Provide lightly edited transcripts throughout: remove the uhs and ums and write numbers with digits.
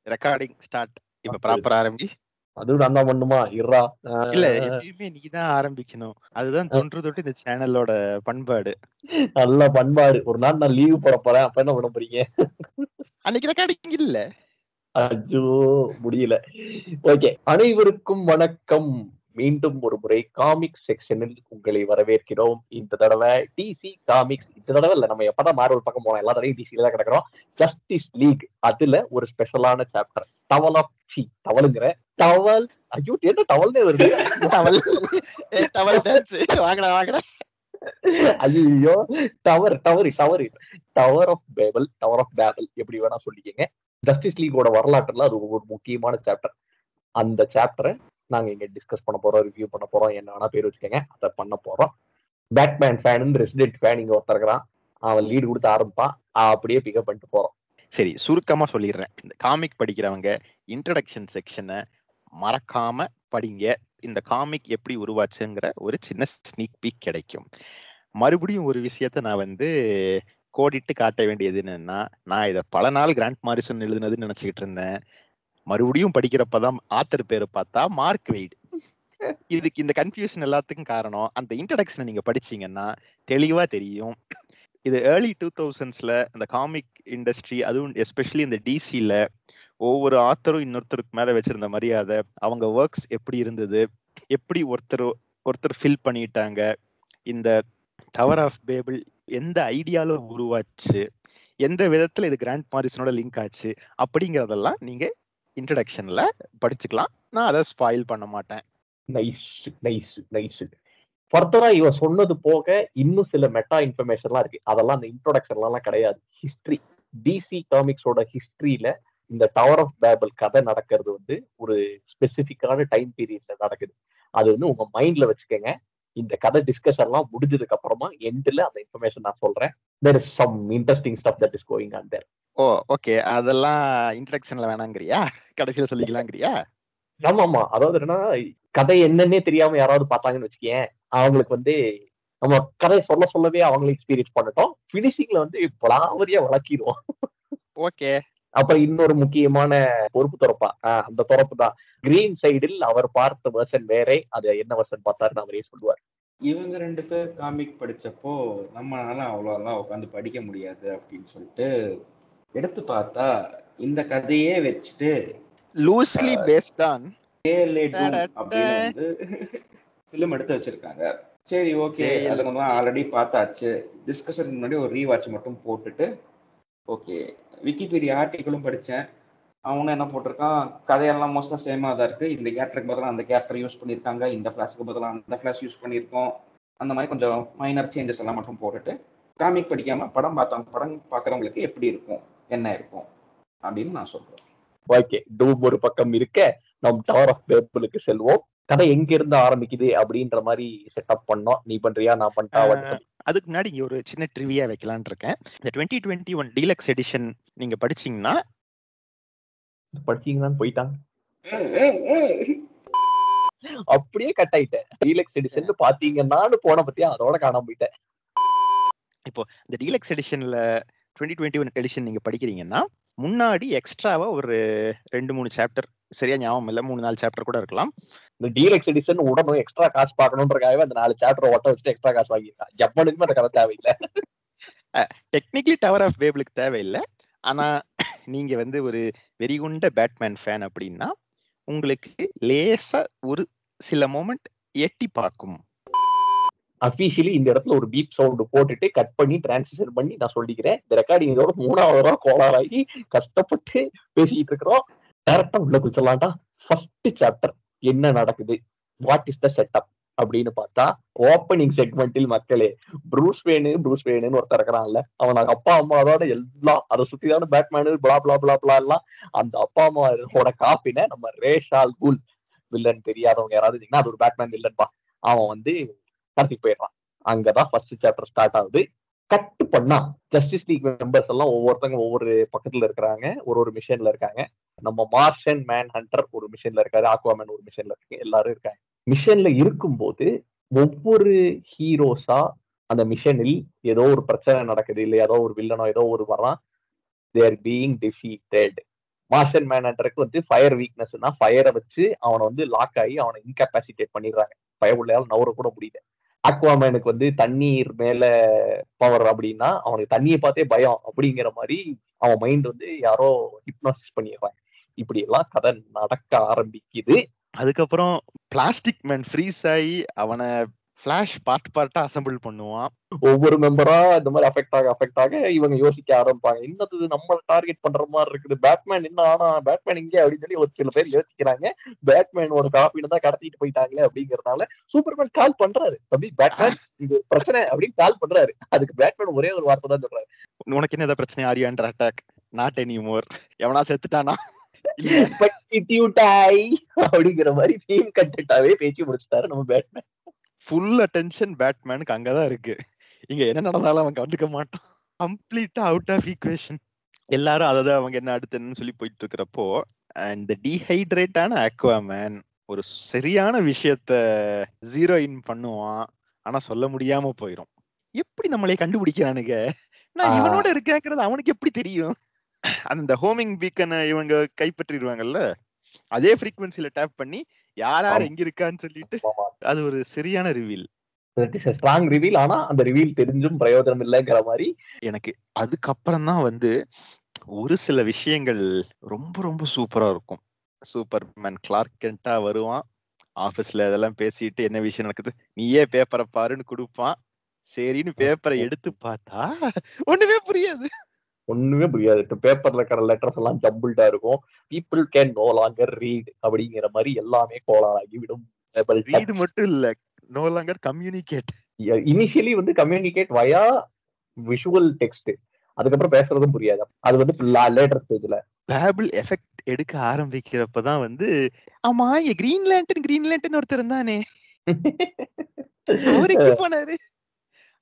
Recording start. இப்ப ப்ராப்பரா ஆரம்பி. அதுவும் நான் தான் பண்ணுமா? இருறா. இல்ல, எப்பயுமே நீதான் ஆரம்பிக்கணும். அதுதான் தொன்று இந்த சேனலோட பண்பாடு. நல்ல பண்பாடு. ஒரு நாள் நான் லீவு போட போறேன், அப்ப என்ன பண்ண போறீங்க? அன்னைக்கு ரெக்கார்டிங் இல்ல. ஐயோ முடியல. ஓகே, அனைவருக்கும் வணக்கம். மீண்டும் ஒரு முறை காமிக் செக்ஷனில் உங்களை வரவேற்கிறோம். இந்த தடவை டிசி காமிக்ஸ், இந்த தடவை இல்ல, நம்ம எப்பதான் மார்வல் பக்கம் போனோம், எல்லா தடவையும் டிசில தான் கிடக்குறோம். ஜஸ்டிஸ் லீக், அதுல ஒரு ஸ்பெஷலான சாப்டர், டவல் ஆஃப் டவலுங்கிற டவல். ஐயோ என்ன டவல்னே வருது. டவல் டவல் டான்ஸ் வாங்கடா வாங்கடா. ஐயோ tower tower tower tower of Babel, tower of Babel எப்படி வேணா சொல்லிக்கங்க. ஜஸ்டிஸ் லீகோட வரலாற்றுல அது ஒரு முக்கியமான சாப்டர். அந்த சாப்டரை நாங்க இங்க டிஸ்கஸ் பண்ண போறோம், ரிவ்யூ பண்ண போறோம், என்ன வேணா பேர் வச்சுக்கோங்க, அதை பண்ண போறோம். பேட்மேன் ஃபேன், ரெசிடென்ட் ஃபேன் இங்க ஒருத்தர் இருக்கிறான், அவன் லீடு கொடுத்து ஆரம்பிப்பான், அப்படியே பிக்கப் பண்ணிட்டு போறோம். சரி, சுருக்கமா சொல்லிடுறேன். இந்த காமிக் படிக்கிறவங்க இன்ட்ரடக்ஷன் செக்ஷனை மறக்காம படிங்க. இந்த காமிக் எப்படி உருவாச்சுங்கிற ஒரு சின்ன ஸ்னீக் பீக் கிடைக்கும். மறுபடியும் ஒரு விஷயத்த நான் கோடிட்டு காட்ட வேண்டியது என்னன்னா, நான் இதை பல நாள் கிராண்ட் மாரிசன் எழுதுனதுன்னு நினைச்சுக்கிட்டு இருந்தேன். மறுபடியும் படிக்கிறப்பதான் ஆத்தர் பேரு பார்த்தா மார்க் வெய்ட். இதுக்கு இந்த கன்ஃபியூஷன் எல்லாத்துக்கும் காரணம், அந்த இன்ட்ரடக்ஷனை நீங்க படிச்சீங்கன்னா தெளிவா தெரியும். இது ஏர்லி 2000s இந்த காமிக் இண்டஸ்ட்ரி, அதுவும் எஸ்பெஷலி இந்த டிசில ஒவ்வொரு ஆத்தரும் இன்னொருத்தருக்கு மேல வச்சிருந்த மரியாதை, அவங்க ஒர்க்ஸ் எப்படி இருந்தது, எப்படி ஒருத்தர் ஃபில் பண்ணிட்டாங்க, இந்த டவர் ஆஃப் பேபிள் எந்த ஐடியால உருவாச்சு, எந்த விதத்துல இது கிராண்ட் மாரிசனோட லிங்க் ஆச்சு, அப்படிங்கறதெல்லாம் நீங்க இன்ட்ரடக்ஷன்ல படிச்சுக்கலாம். நான் அதை ஸ்பாயில் பண்ண மாட்டேன். Nice nice nice. ஃபர்தரா இவன் சொன்னது போக இன்னும் சில மெட்டா இன்ஃபர்மேஷன்லாம் இருக்கு, அதெல்லாம் அந்த இன்ட்ரோடக்ஷன்லாம் கிடையாது. ஹிஸ்டரி, டிசி காமிக்ஸோட ஹிஸ்டரியில இந்த டவர் ஆஃப் பேபிள் கதை நடக்கிறது ஒரு ஸ்பெசிபிக்கான டைம் பீரியட்ல நடக்குது. அது உங்க மைண்ட்ல வச்சுக்கோங்க. இந்த கதை டிஸ்கஷன்லாம் முடிஞ்சதுக்கு அப்புறமா எண்ட்ல அந்த இன்ஃபர்மேஷன் நான் சொல்றேன். there is some interesting stuff that is going on there. Oh okay, அதெல்லாம் இன்ட்ரடக்ஷன்ல வேணாங்கறியா, கடைசியில சொல்லிக்கலாங்கறியா? ஆமா, அதாவது என்னன்னா, கதை என்னன்னே தெரியாம யாராவது பார்த்தாங்கன்னு வச்சுக்கேன், அவங்களுக்கு நம்ம கதையை சொல்லவே அவங்களும் எக்ஸ்பீரியன்ஸ் பண்ணட்டும். பினிஷிங்ல பலாவரியா வளர்க்கிடுவோம். ஓகே. அப்புறம் இன்னொரு முக்கியமான பொறுப்பு துறப்பா, அந்த துறப்பு தான் கிரீன் சைடில் அவர் பார்த்த வெர்ஷன் வேற, அது என்ன வெர்ஷன் பார்த்தாருன்னு அவரே சொல்லுவார். இவங்க 2 பேர் காமிக் படிச்சப்போ நம்மளால அவ்வளோலாம் உட்காந்து படிக்க முடியாது அப்படின்னு சொல்லிட்டு எடுத்து பார்த்தா, இந்த கதையே வச்சுட்டு லூஸ்லி பேஸ்ட் ஆன் அப்படின்னு ஃபிலிம் எடுத்து வச்சிருக்காங்க. சரி ஓகே, அதை கொஞ்சம் ஆல்ரெடி பார்த்தாச்சு, டிஸ்கஷன் முன்னாடி ஒரு ரீவாட்ச் மட்டும் போட்டுட்டு, ஓகே விக்கிபீடியா ஆர்டிக்கிளும் படித்தேன். அவனும் என்ன போட்டிருக்கான், கதையெல்லாம் மோஸ்டா சேமா தான் இருக்கு, இந்த கேரக்டருக்கு பதிலாக அந்த கேரக்டர் யூஸ் பண்ணியிருக்காங்க, இந்த ஃபிளாஷ்க்கு பதிலாக அந்த ஃபிளாஷ் யூஸ் பண்ணியிருக்கோம், அந்த மாதிரி கொஞ்சம் மைனர் சேஞ்சஸ் எல்லாம் மட்டும் போட்டுட்டு, காமிக் படிக்காம படம் பார்க்குறவங்களுக்கு எப்படி இருக்கும், என்ன இருக்கும் அப்படின்னு நான் சொல்றேன். ஓகே, டூம் ஒரு பக்கம் இருக்க, நம் டவர் ஆஃப் பேபிளுக்கு செல்வோம். கதை எங்க இருந்து ஆரம்பிக்குது அப்படின்ற மாதிரி செட்டப் பண்ணோம். நீ பண்றியா, நான் பண்ணிட்டா? அதுக்கு முன்னாடி இங்க ஒரு சின்ன ட்ரிவியா வைக்கலான் இருக்கேன். இந்த 2021 டீலக்ஸ் எடிஷன் நீங்க படிச்சீங்கன்னா போயிட்டான், அப்படியே கட் ஆயிட்டேன். டீலக்ஸ் எடிஷன் பாத்தீங்கன்னா போன பத்தியா அதோட காணாம போயிட்டேன். இப்போ இந்த டீலக்ஸ் எடிஷன்ல 2021 எடிஷன் நீங்க படிக்கிறீங்கன்னா முன்னாடி எக்ஸ்ட்ராவா ஒரு 2-3 சாப்டர், சரியா ஞாபகம் இல்ல, 3-4 சாப்டர் கூட இருக்கலாம். இந்த டீலக்ஸ் எடிஷன் உடனே எக்ஸ்ட்ரா காசு பார்க்கணுன்றக்காகவே அந்த 4 சாப்டர் ஒட்ட வச்சுட்டு எக்ஸ்ட்ரா காசு வாங்கிருக்கான். ஜப்பானுக்குமே அந்த கதை தேவையில்லை. டெக்னிக்கலி டவர் ஆஃப் பேபிளுக்கு தேவையில்லை. ஆனா நீங்க ஒரு வெறிகுண்ட பேட்மேன் ஃபேன் அப்படின்னா உங்களுக்கு லேசா ஒரு சில மொமெண்ட் எட்டி பார்க்கும். அபிஷியலி இந்த இடத்துல ஒரு பீப் சவுண்ட் போட்டுட்டு கட் பண்ணி டிரான்சிஷன் பண்ணி நான் சொல்லிக்கிறேன். இந்த ரெக்கார்டிங் இதோட 3வது கோளாறாகி கஷ்டப்பட்டு பேசிட்டு இருக்கிறோம். டைரக்டா உள்ள குச்சலாம்டா. ஃபர்ஸ்ட் சாப்டர் என்ன நடக்குது, வாட் இஸ் த செட்டப் அப்படின்னு பார்த்தா, ஓப்பனிங் செக்மெண்டில் மக்களே ப்ரூஸ் வேணுன்னு ஒருத்தர் இருக்கிறான்ல, அவன் அப்பா அம்மாவோட எல்லாம் அதை சுத்திதான பேட்மேனு பிளா பிளா பிளா பிளா எல்லாம், அந்த அப்பா அம்மாவோட காப்பின நம்ம ரேஷால் குல் வில்லன் தெரியாதவங்க யாராவது இருந்தீங்கன்னா, அது ஒரு பேட்மேன் வில்லன்பா. அவன் கடத்தி போயிடுறான். அங்கதான் ஃபர்ஸ்ட் சாப்டர் ஸ்டார்ட் ஆகுது. கட் பண்ணா ஜஸ்டிஸ் லீக் மெம்பர்ஸ் எல்லாம் ஒவ்வொருத்தங்க ஒவ்வொரு பக்கத்துல இருக்கிறாங்க, ஒரு மிஷன்ல இருக்காங்க. நம்ம மார்ஷன் மேன் ஹண்டர் ஒரு மிஷன்ல இருக்காரு, ஆக்வாமேன் ஒரு மிஷன்ல இருக்கு, எல்லாரும் இருக்காங்க. மிஷன்ல இருக்கும்போது ஒவ்வொரு ஹீரோஸா அந்த மிஷனில் ஏதோ ஒரு பிரச்சனை நடக்குது, இல்ல ஏதோ ஒரு வில்லனோ ஏதோ ஒரு வரான், they are being defeated. Martian மேனண்டருக்கு வந்து ஃபயர் வீக்னஸ்னா ஃபயரை வச்சு அவனை வந்து லாக் ஆகி அவனை இன்கேபாசிட்டேட் பண்ணிடுறாங்க. பயவுள்ளையால் நவர கூட முடியல. அக்வாமேனுக்கு வந்து தண்ணீர் மேல பவர் அப்படின்னா அவனுக்கு தண்ணியை பார்த்தே பயம் அப்படிங்கிற மாதிரி அவன் மைண்ட் வந்து யாரோ ஹிப்னாசிஸ் பண்ணிடுறாங்க. இப்படி எல்லாம் கதை நடக்க ஆரம்பிக்குது. அதுக்கப்புறம் பிளாஸ்டிக் மேன் ஃப்ரீஸ் ஆகி அவனை ஃபிளாஷ் பார்ட்டா அசம்பிள் பண்ணுவான். ஒவ்வொரு மெம்பரா இந்த மாதிரி அஃபெக்ட் ஆக இவங்க யோசிக்க ஆரம்பிப்பாங்க. என்னது நம்ம டார்கெட் பண்ற மாதிரி இருக்குது, பேட்மேன் என்ன ஆனா பேட்மேன் இங்கே அப்படின்னு சொல்லி ஒரு சில பேர் யோசிக்கிறாங்க. பேட்மேனோட காப்பின்னு தான் கடத்திட்டு போயிட்டாங்களே அப்படிங்கறதுனால சூப்பர்மேன் கால் பண்றாரு, தம்பி பேட்மேன் இது பிரச்சனை அப்படின்னு கால் பண்றாரு. அதுக்கு பேட்மேன் ஒரே ஒரு வார்த்தை தான் சொல்றாரு, உனக்கு என்ன பிரச்சனை, are you under attack, not any more. எவனா செத்துட்டானா அப்படிங்கிற மாதிரி டீம் கண்டென்ட்டாவே பேசி முடிச்சுட்டாரு நம்ம பேட்மேன். ஃபுல் அட்டென்ஷன் பேட்மேனுக்கு அங்கதான் இருக்கு. இங்க என்ன நடந்தாலும் அவன் கண்டுக்க மாட்டான். கம்ப்ளீட்டா அவுட் ஆஃப் ஈக்குவேஷன். எல்லாரும் அதான் அவங்க என்ன அடுத்துன்னு சொல்லி போயிட்டு இருக்கிறப்போ அந்த டீஹைட்ரேட்டான அக்வாமேன் ஒரு சரியான விஷயத்த ஜீரோ இன் பண்ணுவான். ஆனா சொல்ல முடியாம போயிரும். எப்படி நம்மளை கண்டுபிடிக்கிறானுங்க, நான் இவனோட இருக்கேங்கிறது அவனுக்கு எப்படி தெரியும்? அந்த ஹோமிங் பீக்கனை இவங்க கைப்பற்றிடுவாங்கல்ல, அதே ஃப்ரீக்வன்சில டேப் பண்ணி யார் யார் எங்க இருக்கான்னு சொல்லிட்டு அது ஒரு சரியான ரிவீல். Strong reveal. ஆனா அந்த ரிவீல் தெரிஞ்சும் பிரயோஜனம் இல்லைங்கிற மாதிரி எனக்கு அதுக்கப்புறம் தான் வந்து ஒரு சில விஷயங்கள் ரொம்ப ரொம்ப சூப்பரா இருக்கும். சூப்பர்மேன் கிளார்க் கென்ட்டா வருவான், ஆபீஸ்ல இதெல்லாம் பேசிட்டு என்ன விஷயம் நடக்குது, நீயே பேப்பரை பாருன்னு கொடுப்பான். சரின்னு பேப்பரை எடுத்து பார்த்தா ஒண்ணுமே புரியாது. பேப்பர்ல இருக்கிற லெட்டர்ஸ் எல்லாம் ஜம்பிள்டா இருக்கும். People can no longer read அப்படிங்கிற மாதிரி எல்லாமே கோளாறாகி விடும். ரீட் மட்டும் இல்ல, நோ லாங்கர் கம்யூனிகேட். இனிஷியலி வந்து கம்யூனிகேட் வயா விஷுவல் டெக்ஸ்ட், அதுக்கப்புறம் பேசுறதும் புரியாது. அது வந்து லேட்டர் ஸ்டேஜ்ல பேபிள் எஃபெக்ட் எடுக்க ஆரம்பிக்கிறப்பதான் வந்து ஆமா இங்க கிரீன்லேண்டன் ஒருத்தர் இருந்தானே அவருக்கு போனாரு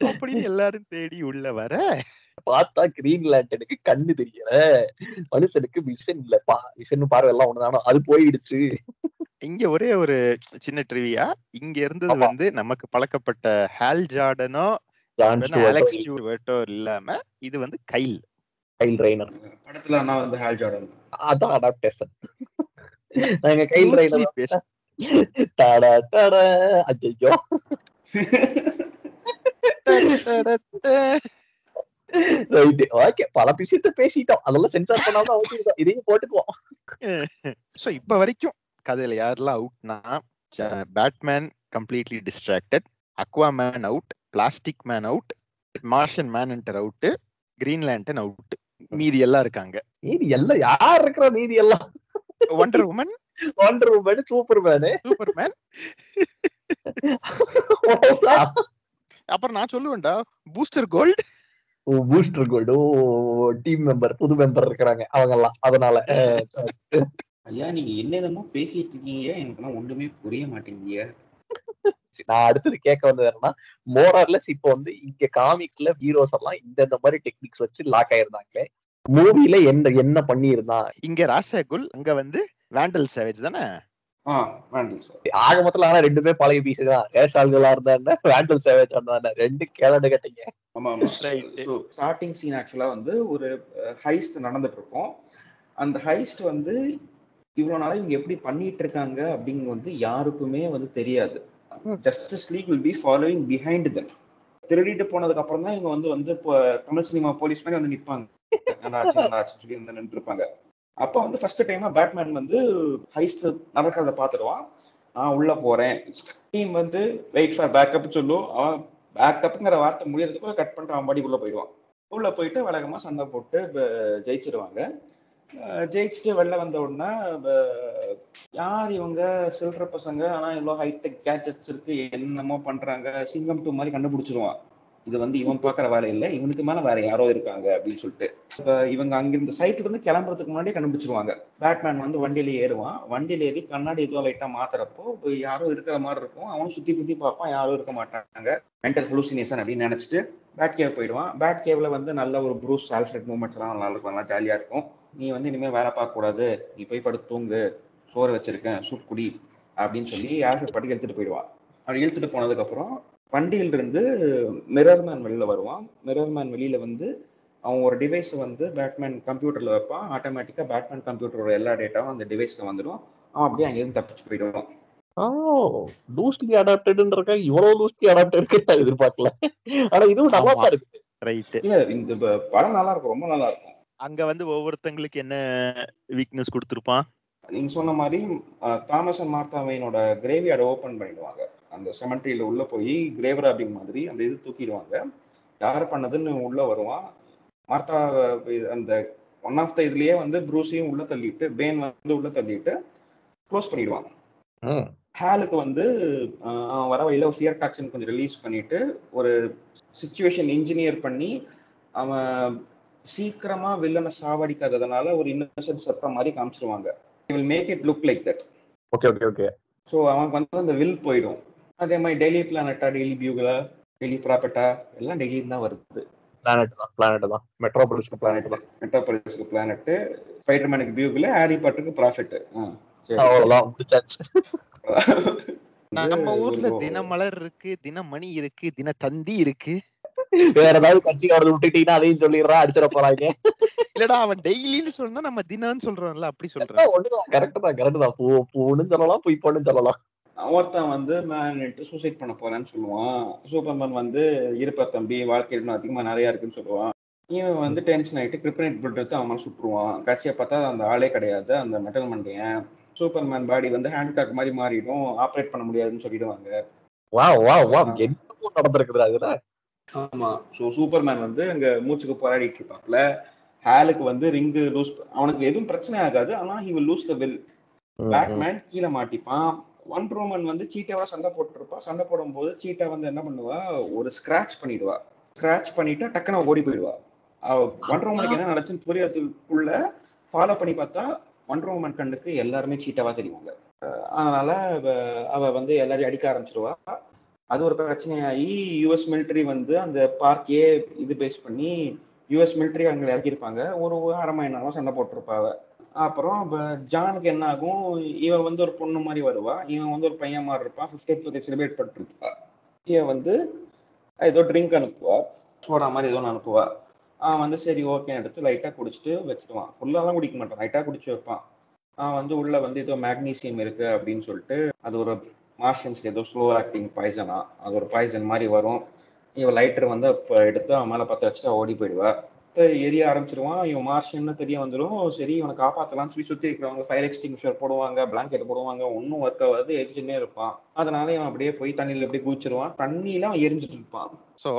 அப்படின்னு எல்லாரும் தேடி உள்ள வர பார்த்தா கிரீன்லேண்டனுக்கு கண்ணு தெரியல, மனுஷனுக்கு விஷன் இல்லப்பா, விஷன் பார்வை எல்லாம் ஒண்ணுதானோ அது போயிடுச்சு. இங்க ஒரே ஒரு சின்ன ட்ரிவியா, இங்க இருந்தது வந்து நமக்கு பழக்கப்பட்ட ஹால் ஜார்டனோ அலெக்ஸ் ஸ்டூவர்ட்டோ இல்லாம இது வந்து கைல் ரெய்னர். படத்துல அண்ணா வந்து ஹால் ஜார்டன், அதான் அடாப்டேஷன். நாங்க கைல் ரெய்னர் டாடா டாடா ஐயோ ரைட் ஓகே, பல விஷயத்த பேசிட்டோம், அதெல்லாம் சென்சார் பண்ணாம இதையும் போட்டுக்குவோம். சோ இப்ப வரைக்கும் கதையில யாரெல்லாம் அவுட்னா, Batman completely distracted, Aquaman out, Plastic Man out, Martian Manhunter out, Green Lantern out. மீதி எல்லாம் இருக்காங்க. மீதி எல்லாம் யார் இருக்கிற? மீதி எல்லாம் வண்டர் உமன், சூப்பர்மேன். அப்புறம் நான் சொல்லுவேன்டா பூஸ்டர் கோல்ட். டீம் மெம்பர், புது மெம்பர் இருக்கிறாங்க அவங்க எல்லாம். அதனால ஐயா நீங்க என்னென்னமோ பேசிட்டு இருக்கீங்க, எனக்கு ஒண்ணுமே புரிய மாட்டேங்குது. நான் அடுத்தது கேட்க வந்தது என்னன்னா, மோரர்லெஸ் இப்போ வந்து இங்க காமிக்ஸ்ல ஹீரோஸ் எல்லாம் இந்த மாதிரி டெக்னிக்ஸ் வச்சு லாக் ஆயிருந்தாங்களே, மூவில என்ன பண்ணிருந்தான்? இங்க ராசகுல், அங்க வந்து வேண்டல் சேவேஜ் தானே. ஆக மொத்தம் ஆனா ரெண்டுமே பழைய பீஸ் தான். ரேஷால்களா இருந்தா வேண்டல் சேவேஜ் இருந்தா ரெண்டு கேளடு கட்டிங்க. ஸ்டார்டிங் சீன் ஆக்சுவலா வந்து ஒரு ஹைஸ்ட் நடந்துட்டு இருக்கும். அந்த ஹைஸ்ட் வந்து இவ்வளவு நாளா இவங்க எப்படி பண்ணிட்டு இருக்காங்க அப்படிங்கிறது வந்து யாருக்குமே வந்து தெரியாது. Justice League will be following behind them. திருடிட்டு போனதுக்கு அப்புறம் தான் இவங்க வந்து இப்போ தமிழ் சினிமா போலீஸ் மாதிரி வந்து நிற்பாங்க, சொல்லி வந்து நின்று இருப்பாங்க. அப்ப வந்து ஃபர்ஸ்ட் டைமா பேட்மேன் வந்து ஹைஸ்ட் நடக்கிறத பாத்துருவான். நான் உள்ள போறேன், டீம் வந்து வெயிட் ஃபார் பேக்கப் சொல்லும். அவன் பேக்கப்ங்கிற வார்த்தை முடியறதுக்குள்ள கட் பண்ணிட்டு அவன் பாடி உள்ள போயிடுவான். உள்ள போயிட்டு வழக்கமா சண்டை போட்டு ஜெயிச்சிருவாங்க. ஜெயிச்சுட்டு வெளில வந்த உடனே யார் இவங்க சில்ற பசங்க, ஆனா இவ்வளவு ஹைடெக் கேட்ஜெட்ஸ் இருக்கு, என்னமோ பண்றாங்க, சிங்கம் 2 மாதிரி கண்டுபிடிச்சிருவான். இது வந்து இவன் பாக்குற வேலை இல்லை, இவனுக்கு மேல வேற யாரோ இருக்காங்க அப்படின்னு சொல்லிட்டு இவங்க அங்கிருந்த சைட்ல இருந்து கிளம்புறதுக்கு முன்னாடியே கண்டுபிடிச்சிருவாங்க. பேட்மேன் வந்து வண்டியில ஏறுவான். வண்டியில ஏறி கண்ணாடி எதுவும் லைட்டா மாத்துறப்போ யாரோ இருக்கிற மாதிரி இருக்கும். அவனும் சுத்தி புத்தி பார்ப்பான், யாரும் இருக்க மாட்டாங்க. மென்டல் ஹலூசினேஷன் அப்படின்னு நினைச்சிட்டு பேட் கேவ் போயிடுவான். பேட் கேவ்ல வந்து நல்ல ஒரு ப்ரூஸ் ஆல்ஃபிரட் மூமெண்ட்ஸ் எல்லாம் நல்லா இருக்கும், நல்லா ஜாலியா இருக்கும். நீ வந்து இனிமே வேலை பார்க்க கூடாது, நீ போய் படுத்து தூங்கு, சோறு வச்சிருக்கேன் சூப் குடி அப்படின்னு சொல்லி ஆல்ஃபிரட் பாட்டுக்கு இழுத்துட்டு போயிடுவான். அப்படி இழுத்துட்டு போனதுக்கு அப்புறம் வண்டியில இருந்து மிரர்மேன் வெளியில வருவான். மிரர்மேன் வெளியில வந்து அவன் ஒரு டிவைஸ் வந்து பேட்மேன் கம்ப்யூட்டர்ல வைப்பான், ஆட்டோமேட்டிக்கா பேட்மேன் கம்ப்யூட்டரோட எல்லா டேட்டாவும் அந்த டிவைஸ்ல வந்துடும். அவன் அப்படியே அங்கேயிருந்து தப்பிச்சு போயிடுவான். லூஸ்லி அடாப்டட்ன்றக்க இவ்வளவு லூஸ்லி அடாப்டட் நான் எதிர்பார்க்கல. ஆனா இதுவும் நல்லா தான் இருக்கு. ரைட். இல்ல இந்த படம் நல்லா இருக்கும், ரொம்ப நல்லா இருக்கும். அங்க வந்து ஒவ்வொருத்தங்களுக்கு என்ன வீக்னஸ் கொடுத்திருப்பான். நீங்க சொன்ன மாதிரி தாமஸ் அண்ட் மார்த்தா வெயினோட கிரேவியார்டை ஓபன் பண்ணிடுவாங்க. அந்த செமெண்ட்ரியில உள்ள போய் கிரேவ் ராபிங் மாதிரி அந்த இது தூக்கிடுவாங்க. யார் பண்ணதுன்னு உள்ள வருவான். மார்த்தா அந்த ஒன் ஆஃப் த இதுலயே வந்து ப்ரூஸையும் உள்ள தள்ளிட்டு பேன் வந்து உள்ள தள்ளிட்டு க்ளோஸ் பண்ணிடுவாங்க. ஹேலுக்கு வந்து வர வழியில ஃபியர் டாக்ஸின் கொஞ்சம் ரிலீஸ் பண்ணிட்டு ஒரு சிச்சுவேஷன் இன்ஜினியர் பண்ணி அவன் சீக்கிரமா வில்லனை சாவடிக்காததுனால ஒரு இன்னசென்ட் சத்தம் மாதிரி காமிச்சிருவாங்க. He will make it look like that. Okay. So அவனுக்கு வந்து அந்த வில் போயிடும். அதே மாதிரி டெய்லி பிளானட்டா, டெய்லி பியூகலா, டெய்லி ப்ராப்பர்ட்டா எல்லாம் டெய்லி தான் வருது. பிளானட் தான் மெட்ரோபாலிஸ்க்கு பிளானட், ஸ்பைடர்மேனுக்கு பியூகல், ஹாரி பாட்டருக்கு ப்ராஃபிட். அவ்வளவுதான் முடிச்சாச்சு. நம்ம ஊர்ல தினமலர் இருக்கு, தினமணி இருக்கு, தினத்தந்தி இருக்கு. வேற ஏதாவது கட்சிக்காரது விட்டுட்டீங்கன்னா அதையும் சொல்லிடுறா, அடிச்சிட போறாங்க. இல்லடா அவன் டெய்லின்னு சொன்னா நம்ம தினம்னு சொல்றோம்ல, அப்படி சொல்றேன். கரெக்ட் தான். பூன்னு சொல்லலாம், பொய்ப்பன்னு சொல்லலாம். ஒருத்தன் வந்து சூசைட் பண்ண போறேன்னு சொல்லுவான். சூப்பர்மேன் வந்து இருப்ப தம்பி, வாழ்க்கையில் அதிகமா நிறைய இருக்குன்னு சொல்லுவான். இவன் வந்து டென்ஷன் ஆகிட்டு கிரிப்டனைட் பிளட் எடுத்து அவன் சுட்டுருவான். கட்சியை பார்த்தா அந்த ஆளே கிடையாது, அந்த மெட்டல் மண்டையன். சூப்பர்மேன் பாடி வந்து ஹேண்ட்காக் மாதிரி மாறிடும், ஆப்ரேட் பண்ண முடியாதுன்னு சொல்லிடுவாங்க. நடந்திருக்குது அதுல. ஆமா. ஸோ சூப்பர்மேன் வந்து அங்க மூச்சுக்கு போராடிட்டு இருப்பாப்ல. ஹேலுக்கு வந்து ரிங்கு லூஸ், அவனுக்கு எதுவும் பிரச்சனை ஆகாது, ஆனா he will lose the will. Batman கீழே மாட்டிப்பான். ஒண்டர் வுமன் வந்து சீட்டாவா சண்டை போட்டுருப்பா. சண்டை போடும் போது சீட்டா வந்து என்ன பண்ணுவா, ஒரு ஸ்கிராச் பண்ணிடுவா. ஸ்கிராச் பண்ணிட்டு டக்குன்னு ஓடி போயிடுவா. ஒண்டர் வுமனுக்கு என்ன நடந்துச்சுன்னு புரியறதுக்குள்ள ஃபாலோ பண்ணி பார்த்தா ஒண்டர் வுமன் கண்ணுக்கு எல்லாருமே சீட்டாவா தெரியுவாங்க. அதனால அவ வந்து எல்லாரையும் அடிக்க ஆரம்பிச்சிருவா. அது ஒரு பிரச்சனையாகி யூஎஸ் மிலிட்டரி வந்து அந்த பார்க்கே இது பேஸ் பண்ணி யூஎஸ் மிலிட்டரி அங்கே இறக்கியிருப்பாங்க. ஒரு அரை மணி நேரம் சண்டை போட்டிருப்பாவ. அப்புறம் ஜானுக்கு என்ன ஆகும், இவன் வந்து ஒரு பொண்ணு மாதிரி வருவா, இவன் வந்து ஒரு பையன் மாதிரி இருப்பான். 50th birthday celebrate பண்ணிருப்பா. இவன் வந்து ஏதோ ட்ரிங்க் அனுப்புவா, சோடா மாதிரி ஏதோ ஒன்று அனுப்புவா. அவன் வந்து சரி ஓகே எடுத்து லைட்டா குடிச்சிட்டு வச்சுடுவான். ஃபுல்லாலாம் குடிக்க மாட்டான், லைட்டா குடிச்சு வைப்பான். அவன் வந்து உள்ள வந்து ஏதோ மேக்னீசியம் இருக்கு அப்படின்னு சொல்லிட்டு அது ஒரு மார்ஷன்ஸ்க்கு ஏதோ ஸ்லோ ஆக்டிங் பாய்சனா, அது ஒரு பாய்சன் மாதிரி வரும். இவன் லைட்டர் வந்து இப்போ எடுத்து அவன் மேலே பற்ற வச்சுட்டு ஓடி போயிடுவா. எரிய ஆரம்பிச்சிருவான். இவன் மார்ஷன்னு தெரிய வந்துடும். சரி இவனை காப்பாற்றலாம்னு சொல்லி சுற்றி இருக்கிறவங்க ஃபயர் எக்ஸ்டிங்ஷர் போடுவாங்க, பிளாங்கெட் போடுவாங்க, ஒன்றும் ஒர்க் ஆகாது, எரிஞ்சுன்னே இருப்பான். அதனால இவன் அப்படியே போய் தண்ணியில் அப்படியே குதிச்சிருவான். தண்ணியில அவன் எரிஞ்சிட்டு இருப்பான். ஸோ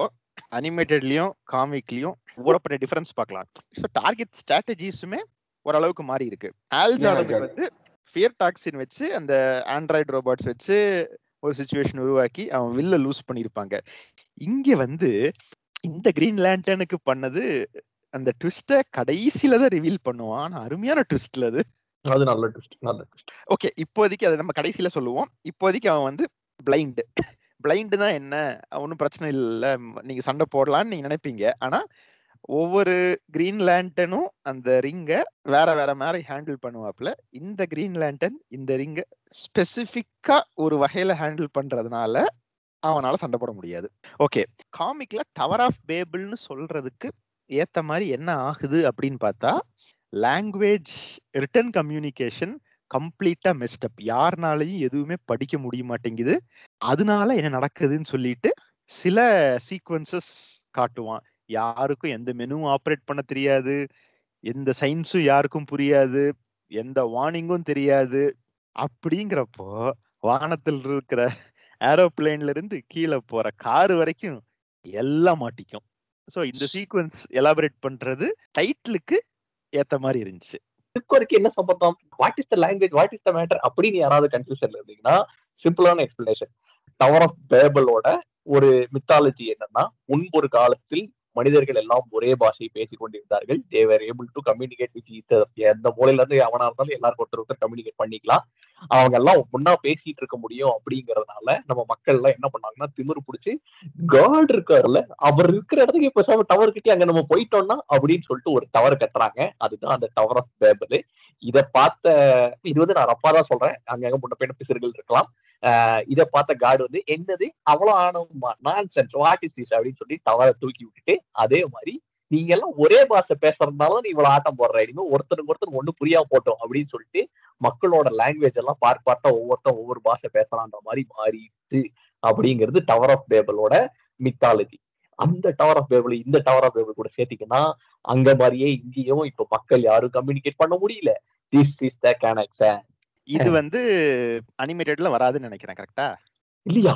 அனிமேட்டட்லயும் காமிக்லயும் ஊடப்பட்ட டிஃபரன்ஸ் பார்க்கலாம். ஸோ டார்கெட் ஸ்ட்ராட்டஜிஸுமே ஓரளவுக்கு மாறி இருக்கு. ஆல் ஜார்டனுக்கு வந்து ஃபியர் டாக்ஸின் வச்சு அந்த ஆண்ட்ராய்டு ரோபோட்ஸ் வச்சு ஒரு சிச்சுவேஷன் உருவாக்கி அவன் வில்ல லூஸ் பண்ணியிருப்பாங்க. இங்க வந்து இந்த கிரீன் லேண்டனுக்கு பண்ணது அந்த ட்விஸ்ட கடைசியில தான் ரிவீல் பண்ணுவான். அருமையான ட்விஸ்ட்ல அது நல்ல ட்விஸ்ட். ஓகே, இப்போதைக்கு அதை நம்ம கடைசியில சொல்லுவோம். இப்போதைக்கு அவன் வந்து பிளைண்ட் தான் என்ன, ஒன்றும் பிரச்சனை இல்லை, நீங்க சண்டை போடலான்னு நீங்க நினைப்பீங்க. ஆனா ஒவ்வொரு கிரீன் லேண்டனும் அந்த ரிங்கை வேற வேற மாதிரி ஹேண்டில் பண்ணுவாப்ல. இந்த கிரீன் லேண்டன் இந்த ரிங்கை ஸ்பெசிபிக்கா ஒரு வகையில ஹேண்டில் பண்றதுனால அவனால சண்டை போட முடியாது. ஓகே, காமிக்ல டவர் ஆஃப் பேபிள்னு சொல்றதுக்கு ஏத்த மாதிரி என்ன ஆகுது அப்படின்னு பார்த்தா, லாங்குவேஜ் ரிட்டன் கம்யூனிகேஷன் கம்ப்ளீட்டா மெஸ்டப். யாருனாலையும் எதுவுமே படிக்க முடிய மாட்டேங்குது. அதனால என்ன நடக்குதுன்னு சொல்லிட்டு சில சீக்வன்சஸ் காட்டுவான். யாருக்கும் எந்த மெனுவும் ஆப்ரேட் பண்ண தெரியாது, எந்த சயின்ஸும் யாருக்கும் புரியாது, எந்த வார்னிங்கும் தெரியாது. அப்படிங்கிறப்போ வானத்தில் இருக்கிற ஏரோப்ளேன்ல இருந்து கீழே போற காரு வரைக்கும் எல்லாம் மாட்டிக்கும். சோ இந்த சீக்வன்ஸ் எலாபரேட் பண்றது டைட்டிலுக்கு ஏத்த மாதிரி இருந்துச்சு. இதுக்கு வரைக்கும் என்ன சம்பந்தம், what is the language, what is the matter அப்படின்னு யாராவது கன்ஃபியூஷன்ல இருந்தீங்கன்னா சிம்பிளான எக்ஸ்பிளனேஷன். டவர் ஆஃப் பேபிளோட ஒரு மித்தாலஜி என்னன்னா, முன்பொரு காலத்தில் மனிதர்கள் எல்லாம் ஒரே பாஷையை பேசிக் கொண்டிருந்தார்கள். They were able to communicate with each other. எந்த மூலையில இருந்து அவனா இருந்தாலும் எல்லாருக்கும் ஒருத்தர் கம்யூனிகேட் பண்ணிக்கலாம். அவங்க எல்லாம் முன்னா பேசிட்டு இருக்க முடியும். அப்படிங்கறதுனால நம்ம மக்கள் எல்லாம் என்ன பண்ணாங்கன்னா, திமிரு பிடிச்சி காட் இருக்காருல்ல, அவர் இருக்கிற இடத்துக்கு இப்ப டவர் கிட்டே அங்க நம்ம போயிட்டோம்னா அப்படின்னு சொல்லிட்டு ஒரு டவர் கட்டுறாங்க. அதுதான் அந்த டவர் ஆஃப் பேபிள். இதை பார்த்த, இது வந்து நான் அப்பா தான் சொல்றேன், அங்கங்க முன்ன பின்ன பிசிறுகள் இருக்கலாம். இதை பார்த்த காடு வந்து என்னது அவ்வளவு ஆனவமா, நான்சென்ஸ், வாட் இஸ் திஸ் அப்படின்னு சொல்லி டவரை தூக்கி விட்டுட்டு, அதே மாதிரி நீங்க எல்லாம் ஒரே பாஷை பேசுறதுனால நீ இவ்வளவு ஆட்டம் போடுற, இனிமே ஒருத்தருக்கு ஒண்ணு புரியாம போட்டோம் அப்படின்னு சொல்லிட்டு மக்களோட லாங்குவேஜ் எல்லாம் பார்ட்டா ஒவ்வொரு பாஷை பேசலான்ற மாதிரி மாறிட்டு அப்படிங்கிறது டவர் ஆஃப் பேபிளோட மித்தாலஜி. அந்த டவர் ஆஃப் பேபிள் இந்த டவர் ஆஃப் பேபிள் கூட சேர்த்திங்கன்னா அங்க மாதிரியே இங்கேயும் இப்ப மக்கள் யாரும் கம்யூனிகேட் பண்ண முடியல. This is the connection. இது வந்து அனிமேட்டட்ல வராதுன்னு நினைக்கிறேன், கரெக்டா? இல்லையா?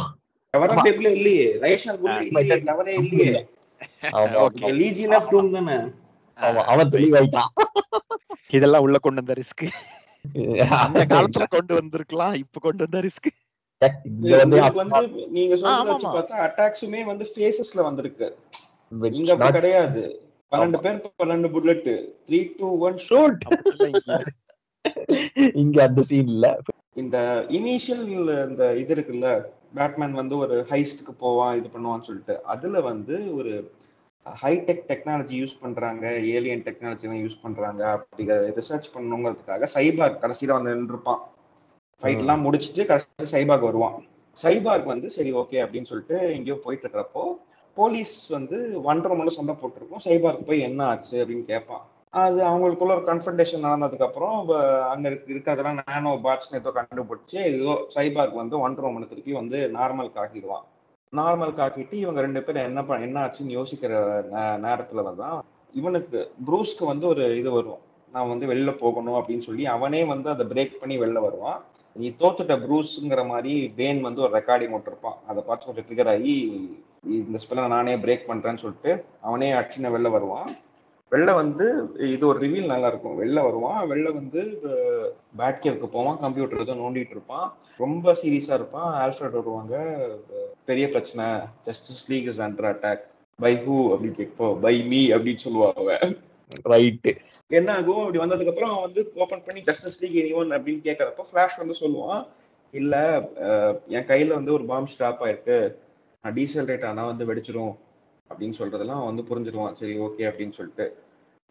டவர் ஆஃப் பேபிள் இல்லையே, ரைஷா குள்ள இல்லையே, டவரே இல்லையே. ஓகே, லீஜியன் ஆஃப் டூம் தானே. அவன் தெளிவாயிட்டான். இதெல்லாம் உள்ள கொண்டு வந்த ரிஸ்க். அந்த காலத்துல கொண்டு வந்திருக்கலாம், இப்ப கொண்டு வந்த ரிஸ்க். நீங்க சொல்றத வச்சு பார்த்தா அட்டாக்ஸுமே வந்து ஃபேசஸ்ல வந்திருக்கு. இங்க அப்படி கிடையாது. 12 பேர் 12 புல்லட், 3 2 1 ஷூட். இங்க அந்த சீன் இல்ல. இந்த இனிஷியல் இந்த இது இருக்குல்ல, பேட்மேன் வந்து ஒரு ஹைஸ்ட்க்கு போவான், இது பண்ணுவான்னு சொல்லிட்டு, அதுல வந்து ஒரு ஹைடெக் டெக்னாலஜி யூஸ் பண்றாங்க, ஏலியன் டெக்னாலஜி எல்லாம் யூஸ் பண்றாங்க, அப்படி ரிசர்ச் பண்ணணுங்கிறதுக்காக சைபார்க் கடைசியில வந்து நின்றுப்பான். ஃபைட் எல்லாம் முடிச்சுட்டு கடைசி சைபார்க் வருவான். சைபார்க் வந்து சரி ஓகே அப்படின்னு சொல்லிட்டு எங்கேயோ போயிட்டு இருக்கிறப்போ போலீஸ் வந்து ஒன்றரை மணி சண்டை போட்டிருக்கும். சைபார்க் போய் என்ன ஆச்சு அப்படின்னு கேட்பான். அது அவங்களுக்குள்ள ஒரு கன்ஃபரன்டேஷன் நடந்ததுக்கு அப்புறம் அங்க இருக்கிறதெல்லாம் நானோ பாட்ஸ் ஏதோ கண்டுபிடிச்சு ஏதோ சைபார்க் வந்து 1.5 மணி திருப்பி வந்து நார்மல் காக்கிடுவான். நார்மல் காக்கிட்டு இவங்க 2 பேரும் என்ன ஆச்சுன்னு யோசிக்கிற நேரத்துல தான் இவனுக்கு ப்ரூஸ்க்கு வந்து ஒரு இது வரும், நான் வந்து வெளில போகணும் அப்படின்னு சொல்லி அவனே வந்து அதை பிரேக் பண்ணி வெளில வருவான். நீ தோத்துட்ட ப்ரூஸ்ங்கிற மாதிரி வேன் வந்து ஒரு ரெக்கார்டிங் விட்டுருப்பான். அதை பார்த்து கொஞ்சம் ட்ரிகர் ஆகி இந்த ஸ்பெல்லை நானே பிரேக் பண்றேன்னு சொல்லிட்டு அவனே அடிச்சுன்னு வெளில வருவான். வெளில வந்து இது ஒரு ரிவீல் நல்லா இருக்கும். வெளில வருவான், வெளில வந்து பேட்கேவுக்கு போவான், கம்ப்யூட்டர் ஏதோ நோண்டிட்டு இருப்பான், ரொம்ப சீரியஸா இருப்பான். ஆல்ஃபிரட் வருவாங்க, பெரிய பிரச்சனை, Justice League is under attack, by who அப்படின்னு கேட்போம், பை மீ அப்படின்னு சொல்லுவாங்க. ரைட்டு. என்ன ஆகும், அப்படி வந்ததுக்கு அப்புறம் அவன் வந்து ஓபன் பண்ணி ஜஸ்டிஸ் லீக் எனிவன் அப்படின்னு கேட்கறப்ப ஃபிளாஷ் வந்து சொல்லுவான், இல்ல என் கையில வந்து ஒரு பாம்பு ஸ்டாப் ஆயிருக்கு, நான் டீசல் ரேட் ஆனா வந்து வெடிச்சிரும் அப்படின்னு சொல்றதெல்லாம் வந்து புரிஞ்சிருவான். சரி ஓகே அப்படின்னு சொல்லிட்டு,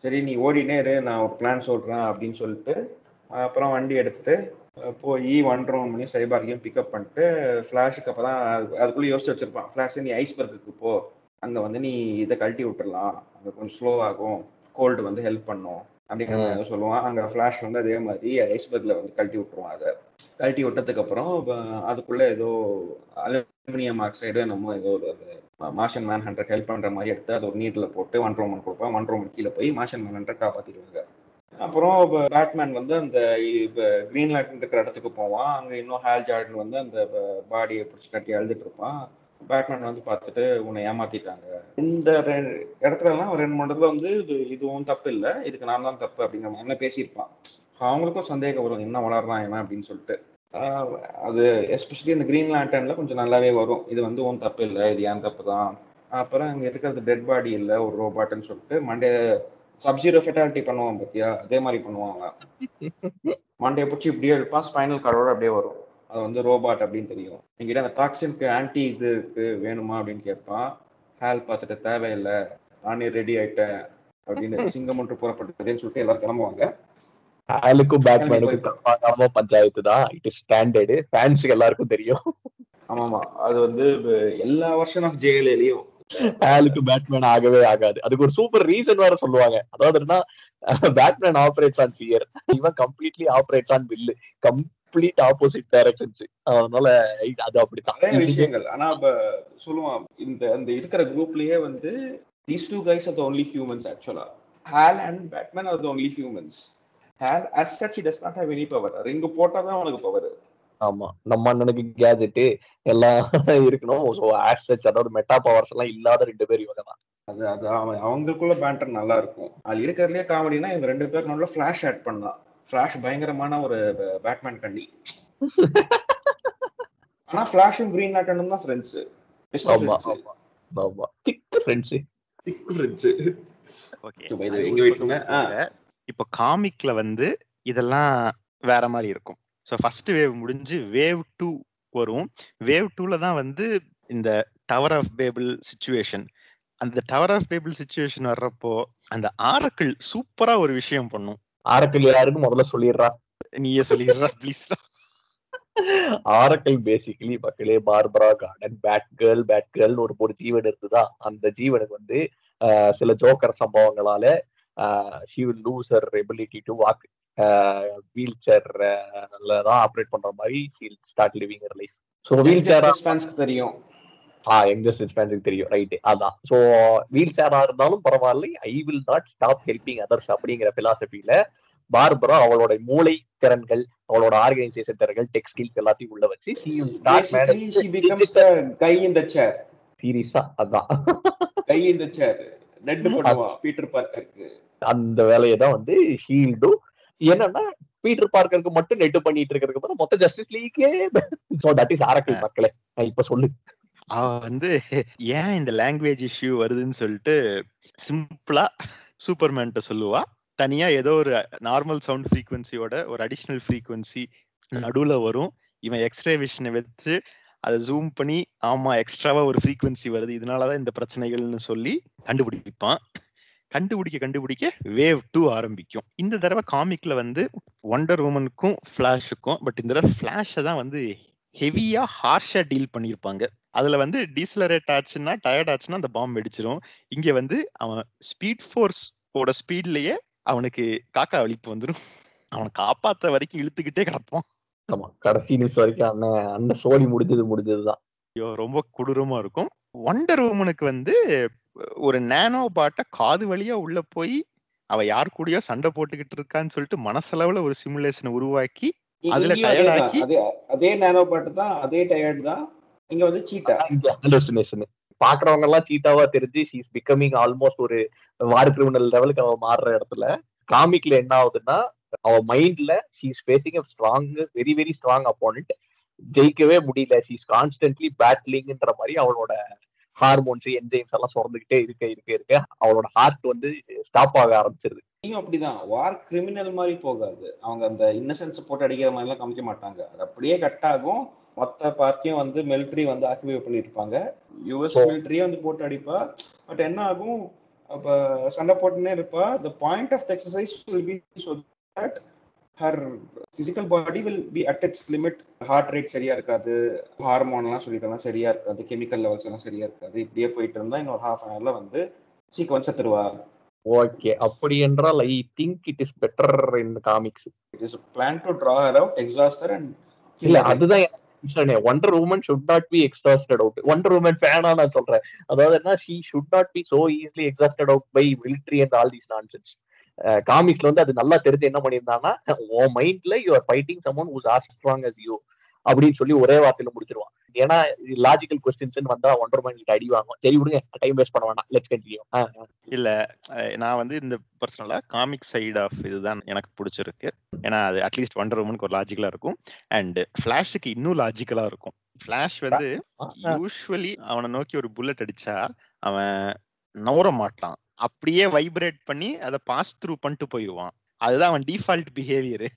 சரி நீ ஓடினே இரு, நான் ஒரு பிளான் சொல்றேன் அப்படின்னு சொல்லிட்டு அப்புறம் வண்டி எடுத்துட்டு போய் 1.5 மணி சைபார்க்கையும் பிக்கப் பண்ணிட்டு ஃபிளாஷுக்கு அப்பதான் அதுக்குள்ள யோசிச்சு வச்சிருப்பான். ஃபிளாஷ் நீ ஐஸ்பர்க்கு போ, அங்க வந்து நீ இதை கழட்டி விட்டுறலாம், அங்க கொஞ்சம் ஸ்லோ ஆகும், கோல்டு வந்து ஹெல்ப் பண்ணும் அப்படிங்கிற சொல்லுவான். அங்க ஃபிளாஷ் வந்து அதே மாதிரி ஐஸ்பர்க்ல வந்து கழட்டி விட்டுருவான். அதை கழட்டி விட்டதுக்கு அப்புறம் அதுக்குள்ள ஏதோ அலுமினியம் ஆக்சைடு நம்ம ஏதோ ஒரு மார்ஷன் மேன் ஹண்டர் ஹெல்ப் பண்ற மாதிரி எடுத்து அது ஒரு நீட்ல போட்டு 1.5 மணி கொடுப்பான். 1.5 மணி கீழே போய் மார்ஷன் மேன் ஹண்டர் காப்பாத்திடுவாங்க. அப்புறம் பேட்மேன் வந்து அந்த கிரீன் லேண்டன் இருக்கிற இடத்துக்கு போவான். அங்க இன்னும் ஹால் ஜார்டன் வந்து அந்த பாடியை பிடிச்சி கட்டி அழுதுட்டு இருப்பான். பேட்மேன் வந்து பார்த்துட்டு உன்னை ஏமாத்திட்டாங்க, இந்த இடத்துல எல்லாம் 2 மணி நேரத்துல வந்து இதுவும் தப்பு இல்லை, இதுக்கு நான் தான் தப்பு அப்படிங்கிற மாதிரி என்ன பேசியிருப்பான். அவங்களுக்கும் சந்தேகம் வரும், என்ன வளர்றான் என்ன அப்படின்னு சொல்லிட்டு. அது எஸ்பெஷலி இந்த கிரீன் லேண்டன்ல கொஞ்சம் நல்லாவே வரும், இது வந்து உன் தப்பு இல்லை, இது ஏன் தப்பு தான். அப்புறம் அங்க இருக்கிறது டெட் பாடி இல்லை, ஒரு ரோபாட்னு சொல்லிட்டு மண்டே சப்ஜீரோ ஃபெட்டாலிட்டி பண்ணுவான் பத்தியா, அதே மாதிரி பண்ணுவாங்க. மண்டையை பிடிச்சி இப்படியே இருப்பான், ஸ்பைனல் கார்டோட அப்படியே வரும். அது வந்து ரோபாட் அப்படின்னு தெரியும். என்கிட்ட அந்த டாக்ஸினுக்கு ஆன்டி இதுக்கு வேணுமா அப்படின்னு கேட்பான். ஹால் பார்த்துட்டு தேவையில்லை, நானே ரெடி ஆயிட்டேன் அப்படின்னு சிங்கம் ஒன்று புறப்பட்டதுன்னு சொல்லிட்டு எல்லாரும் கிளம்புவாங்க. ஹாலுக்கும் பேட்மேனுக்கும் பஞ்சாயத்து தான், இட் இஸ் ஸ்டாண்டர்டு, ஃபேன்ஸுக்கு எல்லாருக்கும் தெரியும். ஆமாமா, அது வந்து எல்லா வருஷன் ஆஃப் ஜேஎல்ஏலயும் ஹாலுக்கு பேட்மேன் ஆகவே ஆகாது. அதுக்கு ஒரு சூப்பர் ரீசன் வேற சொல்லுவாங்க. அதாவதுன்னா பேட்மேன் ஆபரேட்ஸ் ஆன் ஃபியர், இவன் completely operates on will, complete opposite directions. அதனால அது அப்படித்தான் நிறைய விஷயங்கள். ஆனா சொல்லுவான், இந்த இருக்கிற குரூப்லயே வந்து these two guys are the only humans actually. Hal and Batman are the only humans. Hal as such he does not have any power. Ring போட்டாதான் அவனுக்கு பவர். ஆமா, நம்ம அண்ணனுக்கு கேஜெட் எல்லாம் இருக்கணும். சோ as such அதாவது மெட்டா பவர்ஸ் எல்லாம் இல்லாத 2 பேர் இவங்க தான். அது அவங்களுக்குள்ள பேண்டர் நல்லா இருக்கும். அது இருக்கிறதுலயே காமெடினா இவங்க 2 பேர் நல்ல ஃபிளாஷ் ஆட் பண்ணலாம். ஃபிளாஷ் பயங்கரமான ஒரு பேட்மேன் கண்ணி. ஆனா ஃபிளாஷும் கிரீன் லேண்டனும் தான் ஃப்ரெண்ட்ஸ். ஆமா ஆமா, திக் ஃப்ரெண்ட்ஸ். இப்போ காமிக்ல வந்து இதெல்லாம் வேற மாதிரி இருக்கும். ஸோ ஃபர்ஸ்ட் வேவ் முடிஞ்சு வேவ் 2 வரும். வேவ் 2ல தான் வந்து இந்த டவர் ஆஃப் பேபிள் சிச்சுவேஷன். அந்த டவர் ஆஃப் பேபிள் சிச்சுவேஷன் வர்றப்போ அந்த ஆரக்கிள் சூப்பரா ஒரு விஷயம் பண்ணும். ஆரக்கிள் யாருக்கு முதல்ல சொல்லிடுறா, நீயே சொல்லிடுறா ப்ளீஸ். ஆரக்கிள் பேசிக்கலி மக்களே பார்பரா கார்டன் பேட் கேர்ள் ஒரு ஜீவன் இருக்குதா, அந்த ஜீவனுக்கு வந்து சில ஜோக்கர் சம்பவங்களால she will lose her ability to walk, wheel சேர்ல தான் ஆப்ரேட் பண்ற மாதிரி she will start living her life. So வீல் சேரா தெரியும், எங்க தெரியும், ரைட்டு. அதான். ஸோ வீல் சேரா இருந்தாலும் பரவாயில்ல, I will not stop helping others அப்படிங்கிற பிலாசபில பார்பரா அவளோட மூளை திறன்கள், அவளோட ஆர்கனைசேஷன் திறன்கள், டெக் ஸ்கில்ஸ் எல்லாத்தையும் உள்ள வச்சு she will start managing. she becomes the guy in the chair. சீரியஸா அதான் guy in the chair net பண்ணுவா பீட்டர் பார்க்கருக்கு. அந்த வேலையை தான் வந்து she'll do. என்னன்னா பீட்டர் பார்க்கருக்கு மட்டும் நெட் பண்ணிட்டு இருக்கிறதுக்கு மொத்த ஜஸ்டிஸ் லீக்கே. சோ தட் இஸ் ஆரக்கிள் மக்களே. இப்ப சொல்லு. அவ வந்து ஏன் இந்த லாங்குவேஜ் இஷ்யூ வருதுன்னு சொல்லிட்டு சிம்பிளா சூப்பர்மேன்ட்ட சொல்லுவா. தனியா ஏதோ ஒரு நார்மல் சவுண்ட் ஃப்ரீக்வன்சியோட ஒரு அடிஷனல் ஃப்ரீக்வன்சி நடுவுல வரும். இவன் எக்ஸ்ரே விஷனை வச்சு அதை ஜூம் பண்ணி ஆமா எக்ஸ்ட்ராவா ஒரு ஃப்ரீக்வன்சி வருது, இதனாலதான் இந்த பிரச்சனைகள்னு சொல்லி கண்டுபிடிப்பான். கண்டுபிடிக்க வேவ் 2 ஆரம்பிக்கும். இந்த தடவை காமிக்ல வந்து வண்டர் உமனுக்கும் ஃபிளாஷுக்கும், பட் இந்த தடவை ஃபிளாஷை தான் வந்து ஹெவியா ஹார்ஷா டீல் பண்ணியிருப்பாங்க. அதுல வந்து டீசலரேட் ஆச்சுன்னா டயர்ட் ஆச்சுன்னா அந்த பாம்பு வெடிச்சிரும். இங்க வந்து அவன் ஸ்பீட் ஃபோர்ஸ் ஓட ஸ்பீட்லயே அவனுக்கு காக்கா வலிப்பு வந்துடும். அவனை காப்பாத்த வரைக்கும் இழுத்துக்கிட்டே கிடப்பான். ஆமா, கடைசி நிமிஷம் வரைக்கும் அந்த சோழி முடிஞ்சதுதான். ஐயோ ரொம்ப கொடூரமா இருக்கும். வண்டர் உமனுக்கு வந்து ஒரு நேனோ பாட்டை காது வழியா உள்ள போய் அவ யார் கூடயோ சண்டை போட்டுக்கிட்டு இருக்கான்னு சொல்லிட்டு மனசளவுல ஒரு சிமுலேஷனை உருவாக்கி அதுல டயர்ட் ஆக்கி, அதே நேனோ பாட்டு தான், அதே டயர்ட் தான். இங்க வந்து சீட்டா ஹலூசினேஷன் பாக்குறவங்க எல்லாம் சீட்டாவா தெரிஞ்சு she is becoming almost ஒரு வார் கிரிமினல் லெவலுக்கு அவ மாறுற இடத்துல காமிக்ல என்ன ஆகுதுன்னா, அவ மைண்ட்ல she is facing a strong, very very strong opponent. ஜெயிக்கவே முடியல, she is constantly battling-ன்ற மாதிரி அவளோட ஹார்மோன்ஸ் என்சைம்ஸ் எல்லாம் சுரந்துகிட்டே இருக்க அவளோட ஹார்ட் வந்து ஸ்டாப் ஆக ஆரம்பிச்சிருது. அப்படிதான் வார் கிரிமினல் மாதிரி போகாது. அவங்க அந்த இன்னசென்ஸ் போட்டு அடிக்கிற மாதிரி எல்லாம் காமிக்க மாட்டாங்க. அது அப்படியே கட் ஆகும். மொத்த பார்க்கையும் வந்து மிலிட்ரி வந்து ஆக்குபை பண்ணிட்டு இருப்பாங்க. யுஎஸ் மிலிட்ரியே வந்து போட்டு அடிப்பா. பட் என்ன ஆகும், அப்ப சண்டை போட்டுன்னே இருப்பா. the point of the exercise will be so that her physical body will be at its limit. Heart rate சரியா இருக்காது, ஹார்மோன் எல்லாம் சொல்லிட்டோம்னா சரியா இருக்காது, கெமிக்கல் லெவல்ஸ் எல்லாம் சரியா இருக்காது. இப்படியே போயிட்டு இருந்தா இன்னொரு half an hourல வந்து சீக்கிரம் செத்துருவா. ஓகே, அப்படி என்றால் I think it is better in comics. It is plan to draw her out, exhaust her and இல்ல அதுதான் Wonder Woman should not be exhausted out. Wonder Woman fan-ஆ நான் சொல்றேன். அதாவது என்ன, she should not be so easily exhausted out by military and all these nonsense. காமிக்ஸ்ல வந்து அது நல்லா தெரிஞ்சு என்ன பண்ணியிருந்தாங்கன்னா, உன் மைண்ட்ல you are fighting someone whose as strong as you அப்படின்னு சொல்லி ஒரே வார்த்தையில முடிச்சிருவான். ஏன்னா லாஜிக்கல் கொஸ்டின்ஸ் வந்தா ஒண்டர் உமன் கிட்ட அடி வாங்கும். சரி விடுங்க, டைம் வேஸ்ட் பண்ண வேணாம், லெட்ஸ் கண்டினியூ. இல்ல நான் வந்து இந்த பர்சனலா காமிக் சைடு ஆஃப் இதுதான் எனக்கு பிடிச்சிருக்கு. ஏன்னா அது அட்லீஸ்ட் வண்டர் உமனுக்கு ஒரு லாஜிக்கலா இருக்கும் அண்ட் ஃபிளாஷுக்கு இன்னும் லாஜிக்கலா இருக்கும். ஃபிளாஷ் வந்து யூஸ்வலி அவனை நோக்கி ஒரு புல்லட் அடிச்சா அவன் நவர மாட்டான், அப்படியே வைப்ரேட் பண்ணி அதை பாஸ் த்ரூ பண்ணிட்டு போயிடுவான். அதுதான் அவன் டிஃபால்ட் பிஹேவியரு.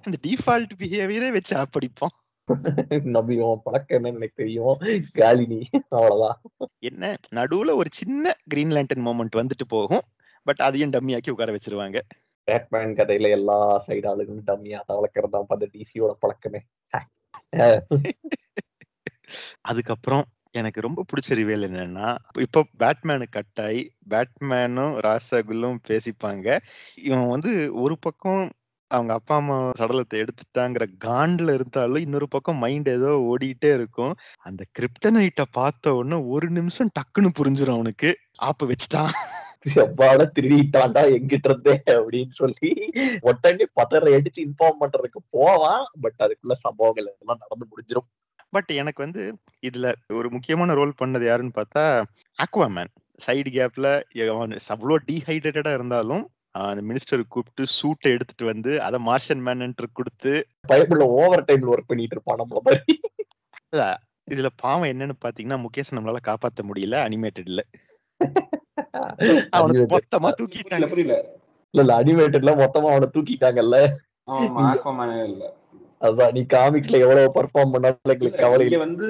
அந்த டிஃபால்ட் பிஹேவியரே வச்சு படிப்பான். நம்பியும் பழக்கம் என்னன்னு எனக்கு தெரியும், காலினி அவ்வளவுதான். என்ன நடுவுல ஒரு சின்ன கிரீன் லேண்டன் மொமெண்ட் வந்துட்டு போகும், பட் அதையும் டம்மியாக்கி உட்கார வச்சிருவாங்க. பேட்மேன் கதையில எல்லா சைடு ஆளுகளும் டம்மியா வளர்க்கறதா பார்த்து டிசியோட பழக்கமே. அதுக்கப்புறம் எனக்கு ரொம்ப பிடிச்ச ரிவேல் என்னன்னா, இப்போ பேட்மேனு கட்டாய் பேட்மேனும் ராசாகுல்லும் பேசிப்பாங்க. இவன் வந்து ஒரு பக்கம் அவங்க அப்பா அம்மா சடலத்தை எடுத்துட்டாங்கிற காண்ட்ல இருந்தாலும் இன்னொரு பக்கம் மைண்ட் ஏதோ ஓடிட்டே இருக்கும். அந்த கிரிப்டனைட்டை பார்த்த உடனே ஒரு நிமிஷம் டக்குன்னு புரிஞ்சிடும் அவனுக்கு, ஆப்பு வச்சுட்டான், செவ்வாட திருடிட்டாண்டா எங்கிட்ட இருந்தே அப்படின்னு சொல்லி உடனே பதற அடிச்சு இன்ஃபார்ம் பண்றதுக்கு போவான். பட் அதுக்குள்ள சம்பவங்கள் எல்லாம் நடந்து முடிஞ்சிடும். பட் எனக்கு வந்து இதுல ஒரு முக்கியமான ரோல் பண்ணது யாருன்னு பார்த்தா அக்வாமேன். சைடு கேப்ல அவ்வளோ டீஹைட்ரேட்டடா இருந்தாலும் அந்த மினிஸ்டர் கூப்பிட்டு சூட்டை எடுத்துட்டு வந்து அதை மார்ஷன் மேன் கொடுத்து பயப்புள்ள ஓவர் டைம்ல ஒர்க் பண்ணிட்டு இருப்பான் நம்மள மாதிரி. இல்ல இதுல பாவம் என்னன்னு பாத்தீங்கன்னா, முகேஷ் நம்மளால காப்பாத்த முடியல அனிமேட்டட்ல. அவனுக்கு மொத்தமா தூக்கிட்டாங்க. புரியல இல்ல அனிமேட்டட்ல மொத்தமா அவனை தூக்கிட்டாங்கல்ல. அதான் நீ காமிக்ஸ்ல எவ்வளவு பெர்ஃபார்ம் பண்ணாலும் எங்களுக்கு கவலை இல்லை. வந்து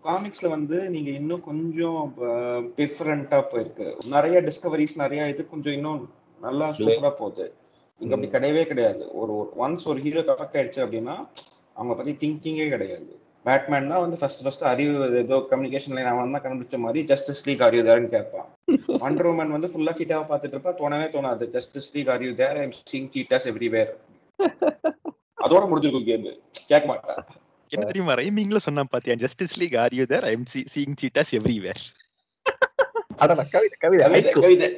காமிக்ஸ்ல வந்து நீங்க இன்னும் கொஞ்சம் டிஃபரெண்டா போயிருக்கு, நிறைய டிஸ்கவரிஸ், நிறைய இது கொஞ்சம் இன்னும் நல்லா சூப்பரா போகுது. இங்க அப்படி கிடையவே கிடையாது. ஒரு ஒன்ஸ் ஒரு ஹீரோ கரெக்ட் ஆயிடுச்சு அப்படின்னா அவங்க பத்தி திங்கிங்கே கிடையாது. பேட்மேன் தான் வந்து ஃபர்ஸ்ட் அறிவு ஏதோ கம்யூனிகேஷன் லைன் அவன் தான் கண்டுபிடிச்ச மாதிரி ஜஸ்டிஸ் லீக் அறிவுதான்னு கேட்பான். வண்டர் உமன் வந்து ஃபுல்லா சீட்டாவை பார்த்துட்டு இருப்பா, தோணவே தோணாது Justice League are you there, I am seeing cheetahs everywhere. அதோட முடிஞ்சிருக்கும் கேம், கேட்க மாட்டா. என்ன தெரியுமா ரைமிங்ல சொன்னா பாத்தியா, Justice League are you there, I am seeing cheetahs everywhere. அட கவிதை கவிதை கவிதை கவிதை.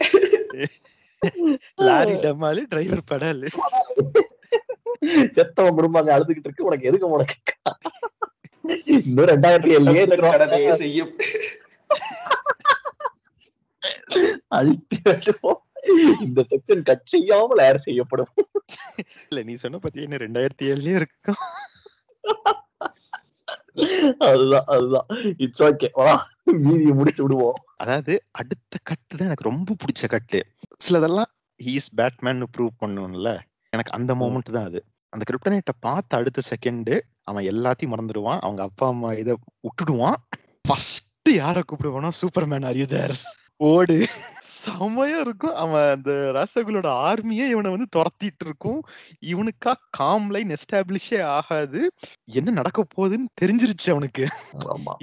லாரி டமாலு டிரைவர் படாலு. செத்தவன் குடும்பம் அழுதுகிட்டு இருக்கு, உனக்கு எதுக்கு உனக்கு இன்னும் 2007 கடனே செய்யும். இந்த செக்ஷன் கட் செய்யாமல் ஏர் செய்யப்படும். இல்ல நீ சொன்ன பத்தியா என்ன 2007 இருக்கும். அதுதான் அதுதான் இட்ஸ் ஓகே, வா மீதியை முடிச்சு விடுவோம். அதாவது அடுத்த கட்டு தான் எனக்கு ரொம்ப பிடிச்ச கட்டு. சிலதெல்லாம் ஹீஸ் பேட்மேன் ப்ரூவ் பண்ணும்ல, எனக்கு அந்த மொமெண்ட் தான் அது. அந்த கிரிப்டனைட்டை பார்த்த அடுத்த செகண்ட் அவன் எல்லாத்தையும் மறந்துடுவான், அவங்க அப்பா அம்மா இதை விட்டுடுவான். ஃபர்ஸ்ட் யாரை கூப்பிடுவானோ, சூப்பர்மேன் ஆர் யூ தேர், ஓடு. செமையா இருக்கும். அவன் அந்த ராசகுலோட ஆர்மியே இவனை வந்து துரத்திட்டு இருக்கும். இவனுக்கா காம் லைன் எஸ்டாப்ளிஷே ஆகாது. என்ன நடக்க போகுதுன்னு தெரிஞ்சிருச்சு அவனுக்கு.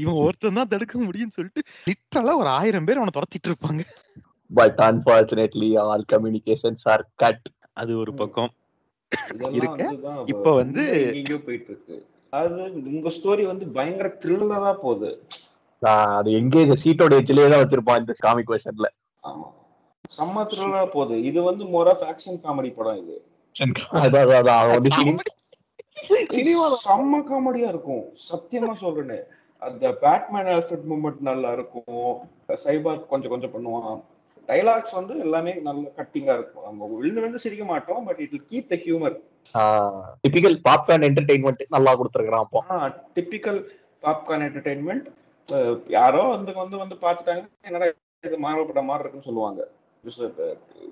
இவன் ஒருத்தன் தான் தடுக்க முடியும்னு சொல்லிட்டு லிட்டரலா ஒரு 1000 பேர் அவனை துரத்திட்டு இருப்பாங்க. But unfortunately all communications are cut. அது ஒரு பக்கம் இருக்கு. இப்ப வந்து எங்கேயோ போயிட்டு இருக்கு. அது உங்க ஸ்டோரி வந்து பயங்கர த்ரில்லரா போகுது. அது எங்கே சீட்டோட எச்சிலே தான் வச்சிருப்பான் இந்த காமிக் வெர்ஷன்ல. ஆமா, செம்ம த்ரில்லரா போகுது. இது வந்து மோர் ஆஃப் ஆக்ஷன் காமெடி படம். இது செம்ம காமெடியா இருக்கும், சத்தியமா சொல்றேன்னு. அந்த பேட்மேன் ஆல்ஃபிரட் மூமெண்ட் நல்லா இருக்கும். சைபார் கொஞ்சம் கொஞ்சம் பண்ணுவான். டைலாக்ஸ் வந்து எல்லாமே நல்ல கட்டிங்கா இருக்கும். நம்ம விழுந்து சிரிக்க மாட்டோம், but it will keep the humour. Typical popcorn entertainment நல்லா கொடுத்திருக்கான் அப்போ. Typical popcorn entertainment. யாரோ வந்து பார்த்துட்டாங்க, என்னடா இது மார்வல் படம் மாதிரி இருக்குன்னு சொல்லுவாங்க.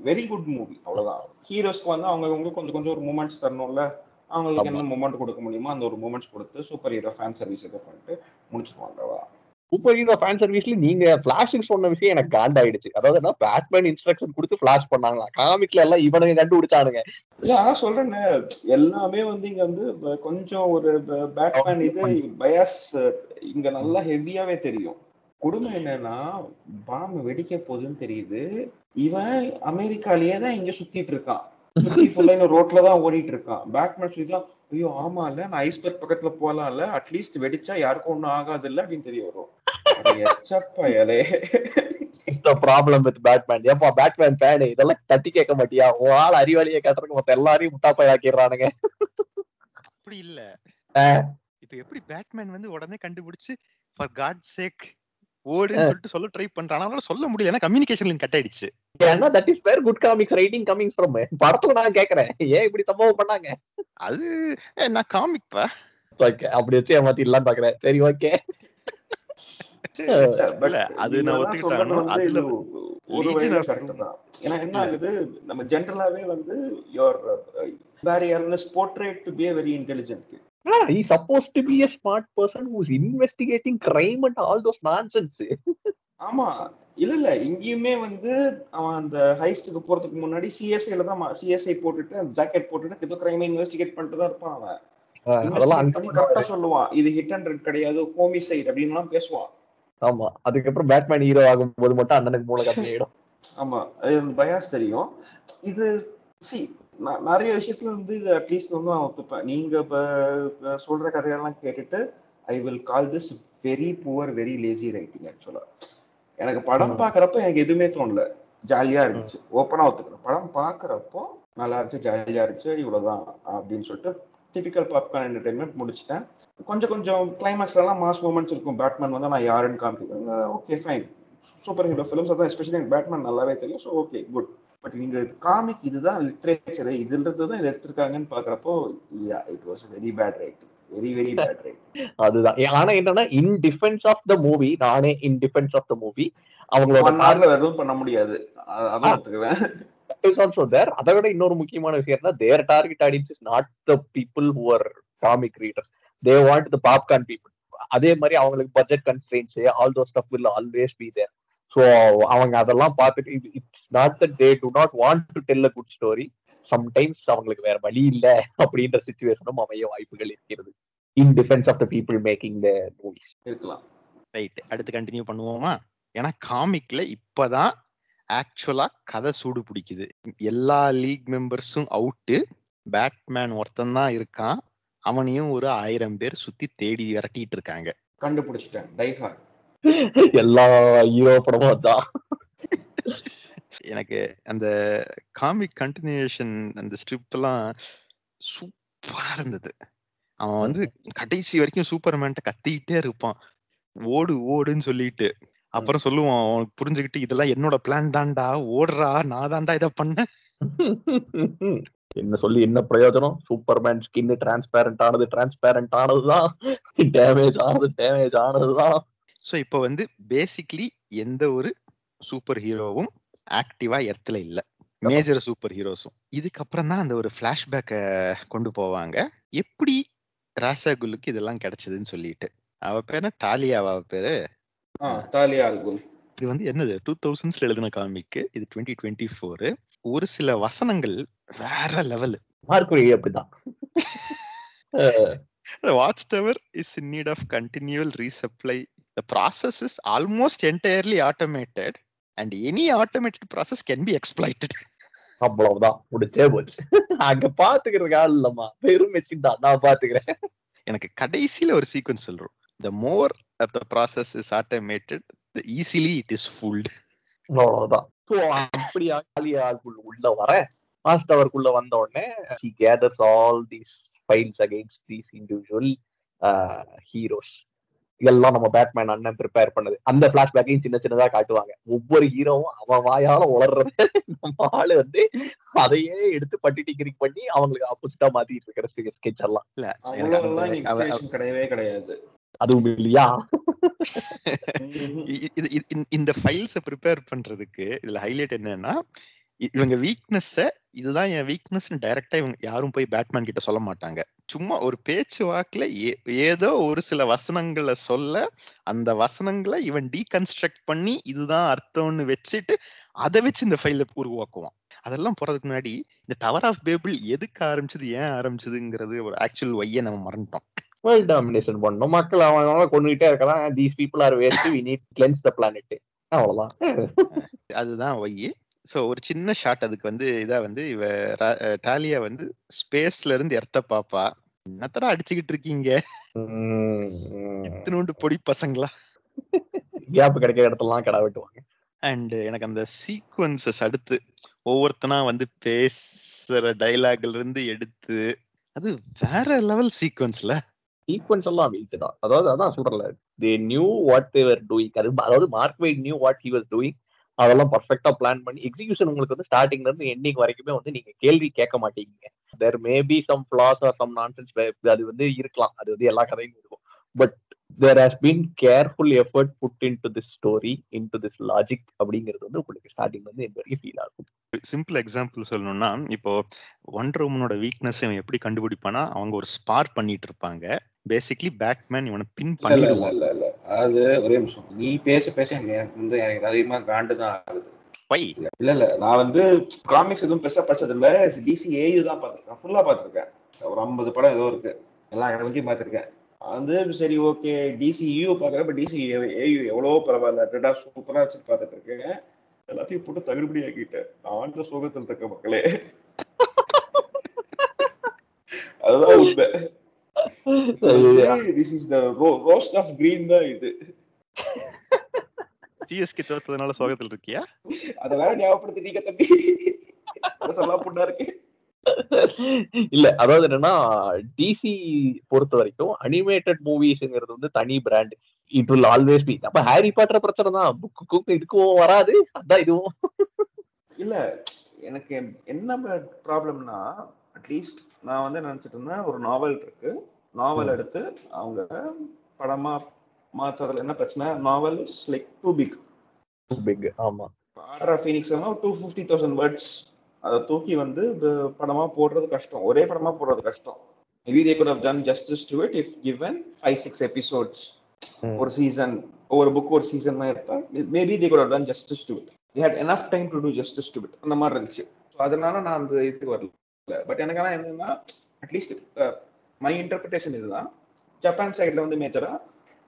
வெரி குட் மூவி, அவ்வளவுதான். ஹீரோஸ்க்கு வந்து அவங்க கொஞ்சம் கொஞ்சம் ஒரு மூமெண்ட்ஸ் தரணும்ல, அவங்களுக்கு என்ன மூமெண்ட் கொடுக்க முடியுமோ அந்த ஒரு மூமெண்ட்ஸ் கொடுத்து சூப்பர் ஹீரோ ஃபேன் சர்வீஸ் இதை பண்ணிட்டு முடிச்சுக்குவாங்க. சூப்பர் ஹீரோ ஃபேன் சர்வீஸ்ல நீங்க ஃபிளாஷுக்கு சொன்ன விஷயம் எனக்கு காண்டாயிடுச்சு. அதாவது என்ன, பேட்மேன் இன்ஸ்ட்ரக்ஷன் கொடுத்து ஃபிளாஷ் பண்ணாங்களா? காமிக்ல எல்லாம் இவனுங்க கண்டுபிடிச்சானுங்க. இல்ல அதான் சொல்றேன்னு, எல்லாமே வந்து இங்க வந்து கொஞ்சம் ஒரு பேட்மேன் இது பயாஸ் இங்க நல்லா ஹெவியாவே தெரியும். கொடுமை என்னன்னா, பாம் வெடிக்க போகுதுன்னு தெரியுது, இவன் அமெரிக்காலேயே தான் இங்க சுத்திட்டு இருக்கான், சுத்தி ஃபுல்லா ரோட்ல தான் ஓடிட்டு இருக்கான். பேட்மேன் சொல்லிதான், ஐயோ ஆமா இல்ல, நான் ஐஸ்பர்க் பக்கத்துல போலாம் இல்ல, அட்லீஸ்ட் வெடிச்சா யாருக்கும் ஒண்ணும் ஆகாது இல்ல அப்படின்னு தெரிய வரும். பேட்மேன் ஃபேன் இதெல்லாம் தட்டி கேட்க மாட்டியா? ஆள் அறிவாளியை காட்டுறதுக்கு மொத்த எல்லாரையும் முட்டாப்பாய் ஆக்கிடுறானுங்க. அப்படி இல்ல, இப்ப எப்படி பேட்மேன் வந்து உடனே கண்டுபிடிச்சு ஃபார் காட் சேக் ஓடுன்னு சொல்லிட்டு சொல்ல ட்ரை பண்றான், அவனால சொல்ல முடியல, ஏன்னா கம்யூனிகேஷன் லிங்க் கட் ஆயிடுச்சு. ஏன்னா that is where good comics writing comings from. படத்துல நான் கேக்குறேன், ஏன் இப்படி சம்பவம் பண்ணாங்க? அது நான் காமிக்பா அப்படி வச்சு ஏமாத்திடலாம் பாக்குறேன். சரி ஓகே, அது நான் ஒத்துக்கிட்டேன். அதுல ஒரு வகையில கரெக்ட் தான். ஏன்னா என்ன ஆகுது, நம்ம ஜெனரலாவே வந்து your warriorness portrayed to be a very intelligent kid. He is supposed to be a smart person who is investigating crime and all those nonsense. ஆமா, இல்ல இங்கேயுமே வந்து அவன் அந்த ஹைஸ்டுக்கு போறதுக்கு முன்னாடி சிஎஸ்ஐல தான் சிஎஸ்ஐ போட்டுட்டு அந்த ஜாக்கெட் போட்டுட்டு ஏதோ கிரைமை இன்வெஸ்டிகேட் பண்ணிட்டு தான் இருப்பான். அவன் அதெல்லாம் கரெக்டா சொல்லுவான், இது ஹிட் அண்ட் ரன் கிடையாது, ஹோமிசைட் அப்படின்னு எல்லாம் பேசுவான். ஆமா, அதுக்கப்புறம் பேட்மேன் ஹீரோ ஆகும்போது மட்டும் அண்ணனுக்கு மூளை கம்மியாயிடும். ஆமா, அது பயாஸ் தெரியும். இது நிறைய விஷயத்துல வந்து இது அட்லீஸ்ட் வந்து நான் ஒத்துப்பேன். நீங்க இப்ப சொல்ற கதையெல்லாம் கேட்டுட்டு I will call this very poor very lazy writing. ஆக்சுவலா எனக்கு படம் பாக்குறப்ப எனக்கு எதுவுமே தோணல, ஜாலியா இருந்துச்சு. ஓப்பனா ஒத்துக்கிறேன், படம் பாக்குறப்போ நல்லா இருந்துச்சு, ஜாலியா இருந்துச்சு, இவ்வளவுதான் அப்படின்னு சொல்லிட்டு டிபிக்கல் பாப்கார்ன் என்டர்டைன்மெண்ட் முடிச்சிட்டேன். கொஞ்சம் கிளைமேக்ஸ்ல எல்லாம் மாஸ் மூமெண்ட்ஸ் இருக்கும். பேட்மேன் வந்து நான் யாருன்னு காமிக்கிறேன், okay fine. Superhero films அதான், எஸ்பெஷலி எனக்கு பேட்மேன் நல்லாவே தெரியும், ஸோ ஓகே குட். பட் நீங்க காமிக் இதுதான் லிட்ரேச்சர், இதுன்றதுதான் இதை எடுத்திருக்காங்கன்னு பாக்குறப்போ it was very bad right, very very bad right. அதுதான். ஆனா என்னன்னா, in defence of the movie, நானே in defence of the movie அவங்களோட எதுவும் பண்ண முடியாது, அதான் ஒத்துக்குவேன். அதை விட இன்னொரு முக்கியமான விஷயம், their target audience is not the people who are comic readers, they want the popcorn people. அதே மாதிரி அவங்களுக்கு budget constraints, all those stuff will always be there. So அவங்க அதெல்லாம் பார்த்துட்டு, it's not that they do not want to tell a good story, sometimes அவங்களுக்கு வேற வழி இல்லை அப்படின்ற சிச்சுவேஷனும் அமைய வாய்ப்புகள் இருக்கிறது. In defence of the people making the movies இருக்கலாம். ரைட், அடுத்து கண்டினியூ பண்ணுவோமா? ஏன்னா காமிக்ல இப்பதான் ஆக்சுவலா கதை சூடு பிடிக்குது. எல்லா லீக் மெம்பர்ஸும் அவுட்டு, பேட்மேன் ஒருத்தன் தான் இருக்கான், அவனையும் ஒரு 1000 பேர் சுத்தி தேடி விரட்டிட்டு இருக்காங்க. கண்டுபிடிச்சிட்டேன், டை ஹார்ட். எல்லா ஹீரோ படமும் அதான். எனக்கு அந்த காமிக் கண்டினியூஷன் அந்த ஸ்ட்ரிப் எல்லாம் சூப்பரா இருந்தது. அவன் வந்து கடைசி வரைக்கும் சூப்பர்மேன்ட்ட கத்திக்கிட்டே இருப்பான், ஓடு ஓடுன்னு சொல்லிட்டு. அப்புறம் சொல்லுவான், அவனுக்கு புரிஞ்சுக்கிட்டு இதெல்லாம் என்னோட பிளான் தான்டா, ஓடுறா, நான் தான்டா இதை பண்ணேன். என்ன சொல்லி என்ன பிரயோஜனம்? சூப்பர்மேன் ஸ்கின் டிரான்ஸ்பேரண்ட் ஆனதுதான், டேமேஜ் ஆனதுதான். ஸோ இப்போ வந்து பேசிக்லி எந்த ஒரு சூப்பர் ஹீரோவும் ஆக்டிவா எர்த்துல இல்ல, மேஜர் சூப்பர் ஹீரோஸும். இதுக்கப்புறம் தான் அந்த ஒரு பிளாஷ்பேக்கை கொண்டு போவாங்க, எப்படி ராசாகுலுக்கு இதெல்லாம் கிடைச்சதுன்னு சொல்லிட்டு. அவ பேரு டாலியாவா பேரு? தாலியா அல் குல். இது வந்து என்னது 2000s எழுதின காமிக்கு, இது 2024. ஒரு சில வசனங்கள் வேற லெவல். மார்க்வெல் அப்படிதான். The watchtower is in need of continual resupply. The process is almost entirely automated and any automated process can be exploited. அவ்வளவுதான், முடிச்சே போச்சு. அங்க பாத்துக்கிறதுக்கு ஆள் இல்லம்மா, வெறும் மெச்சின் தான், நான் பாத்துக்கிறேன். எனக்கு கடைசியில ஒரு சீக்வன்ஸ் சொல்றோம், the more of the process is automated, the easily it is fooled. அவ்வளவுதான். ஸோ அப்படியா தாலியா உள்ள வர மாஸ்டர் அவருக்குள்ள வந்த உடனே he gathers all these files against these individual heroes. இதெல்லாம் நம்ம பேட்மேன் அண்ணன் ப்ரிப்பேர் பண்ணது. அந்த பிளாஷ்பேக்கையும் சின்ன சின்னதா காட்டுவாங்க. ஒவ்வொரு ஹீரோவும் அவன் வாயால உளர்றத நம்ம ஆளு வந்து அதையே எடுத்து பட்டி டிகிரிக் பண்ணி அவங்களுக்கு ஆப்போசிட்டா மாத்திட்டு இருக்கிற ஸ்கெட்ச் எல்லாம். கிடையவே கிடையாது. அதுவும் இல்லையா? இந்த ஃபைல்ஸை ப்ரிப்பேர் பண்றதுக்கு இதுல ஹைலைட் என்னன்னா, இவங்க வீக்னஸ், இதுதான் என் வீக்னஸ் டைரக்டா இவங்க யாரும் போய் பேட்மேன் கிட்ட சொல்ல மாட்டாங்க. சும்மா ஒரு பேச்சு வாக்குல ஏதோ ஒரு சில வசனங்களை சொல்ல, அந்த வசனங்களை இவன் டீகன்ஸ்ட்ரக்ட் பண்ணி இதுதான் அர்த்தம்னு வச்சுட்டு அதை வச்சு இந்த ஃபைல உருவாக்குவான். அதெல்லாம் போறதுக்கு முன்னாடி இந்த டவர் ஆஃப் பேபிள் எதுக்கு ஆரம்பிச்சது, ஏன் ஆரம்பிச்சதுங்கிறது ஒரு ஆக்சுவல் வைய நம்ம மறந்துட்டோம். வேர்ல்ட் டாமினேஷன் பண்ணணும், மக்கள் அவனால கொண்டுகிட்டே இருக்கலாம். these people are waste, we need to cleanse the planet. அவ்வளவுதான், அதுதான் வைய. ஸோ ஒரு சின்ன ஷாட் அதுக்கு வந்து இதா வந்து இவ டாலியா வந்து ஸ்பேஸ்ல இருந்து எர்த்த பாப்பா, என்னத்தடா அடிச்சுக்கிட்டு இருக்கீங்க இத்தனோண்டு பொடி பசங்களா, கேப் கிடைக்கிற இடத்துலாம் கடை வெட்டுவாங்க. அண்ட் எனக்கு அந்த சீக்வன்சஸ் அடுத்து ஒவ்வொருத்தனா வந்து பேசுற டைலாக்ல இருந்து எடுத்து அது வேற லெவல் சீக்வன்ஸ்ல. சீக்வன்ஸ் எல்லாம் வீட்டுதான். அதாவது அதான் சொல்றல, they knew what they were doing. அதாவது Mark Waid knew what he was doing. அதெல்லாம் பர்ஃபெக்டா பிளான் பண்ணி எக்ஸிகியூஷன் உங்களுக்கு வந்து ஸ்டார்டிங்ல இருந்து எண்டிங் வரைக்குமே வந்து நீங்க கேள்வி கேட்க மாட்டீங்க. there may be some flaws or some nonsense, அது வந்து இருக்கலாம், அது வந்து எல்லா கதையும் இருக்கும். But there has been careful effort put into this story, into this logic அப்படிங்கிறது வந்து உங்களுக்கு ஸ்டார்டிங்ல இருந்து எண்ட் வரைக்கும் ஃபீல் ஆகும். சிம்பிள் எக்ஸாம்பிள் சொல்லணும்னா, இப்போ ஒண்டர் உமனோட வீக்னஸ் இவன் எப்படி கண்டுபிடிப்பானா, அவங்க ஒரு ஸ்பார் பண்ணிட்டு இருப்பாங்க. பேசிக்கலி பேட்மேன் இவனை பின் பண்ணிடுவான். அது ஒரே நிமிஷம், நீ பேச எனக்கு வந்து அதிகமா காண்டுதான் ஆகுது. இல்ல நான் வந்து காமிக்ஸ் எதுவும் பெருசா படிச்சது இல்ல, DCAU தான் பாத்திருக்கேன், ஃபுல்லா பாத்திருக்கேன். ஒரு 50 படம் ஏதோ இருக்கு, எல்லாம் இடத்தையும் பாத்திருக்கேன். வந்து சரி ஓகே DCU பாக்குறேன், இப்ப DCAU எவ்வளவோ பரவாயில்ல, சூப்பரா வச்சு பாத்துட்டு இருக்கேன். எல்லாத்தையும் போட்டு தகுதிபடி ஆக்கிட்டேன். ஆண்ட சோகத்தில் இருக்க மக்களே, அதுதான் உண்மை. This is the roast of green தான் இது. CSK தோத்ததுனால சோகத்தில் இருக்கியா? அத வேற ஞாபகப்படுத்திட்டீங்க தம்பி, அத சொல்ல புண்ணா இருக்கு. இல்ல அதாவது என்னன்னா, டிசி பொறுத்த வரைக்கும் அனிமேட்டட் மூவிஸ்ங்கிறது வந்து தனி brand. It will always be. அப்ப ஹாரி பாட்டர் பிரச்சனை தான், புக்கு இதுக்கும் வராது, அதான் இதுவும். இல்ல எனக்கு என்ன ப்ராப்ளம்னா, அட்லீஸ்ட் நான் வந்து நினைச்சிட்டு இருந்தேன், ஒரு நாவல் இருக்கு, நாவல் எடுத்து அவங்க படமா மாத்துறதுல என்ன பிரச்சனை, novel is like too big. ஆமா, ஆர்டர் ஆஃப் ஃபீனிக்ஸ் 250,000 வேர்ட்ஸ், அதை தூக்கி வந்து படமா போடுறது கஷ்டம், ஒரே படமா போடுறது கஷ்டம். Maybe they could have done justice to it if given 5-6 episodes ஒரு சீசன், ஒவ்வொரு புக் ஒரு சீசன் தான் எடுத்தா maybe they could have done justice to it. They had enough time to do justice to it. அந்த மாதிரி இருந்துச்சு. So அதனால நான் அந்த இதுக்கு வரல. பட் எனக்கு ஆனால் என்னன்னா, அட்லீஸ்ட் மை இன்டர்பிரிட்டேஷன் இதுதான். ஜப்பான் சைட்ல வந்து மேஜரா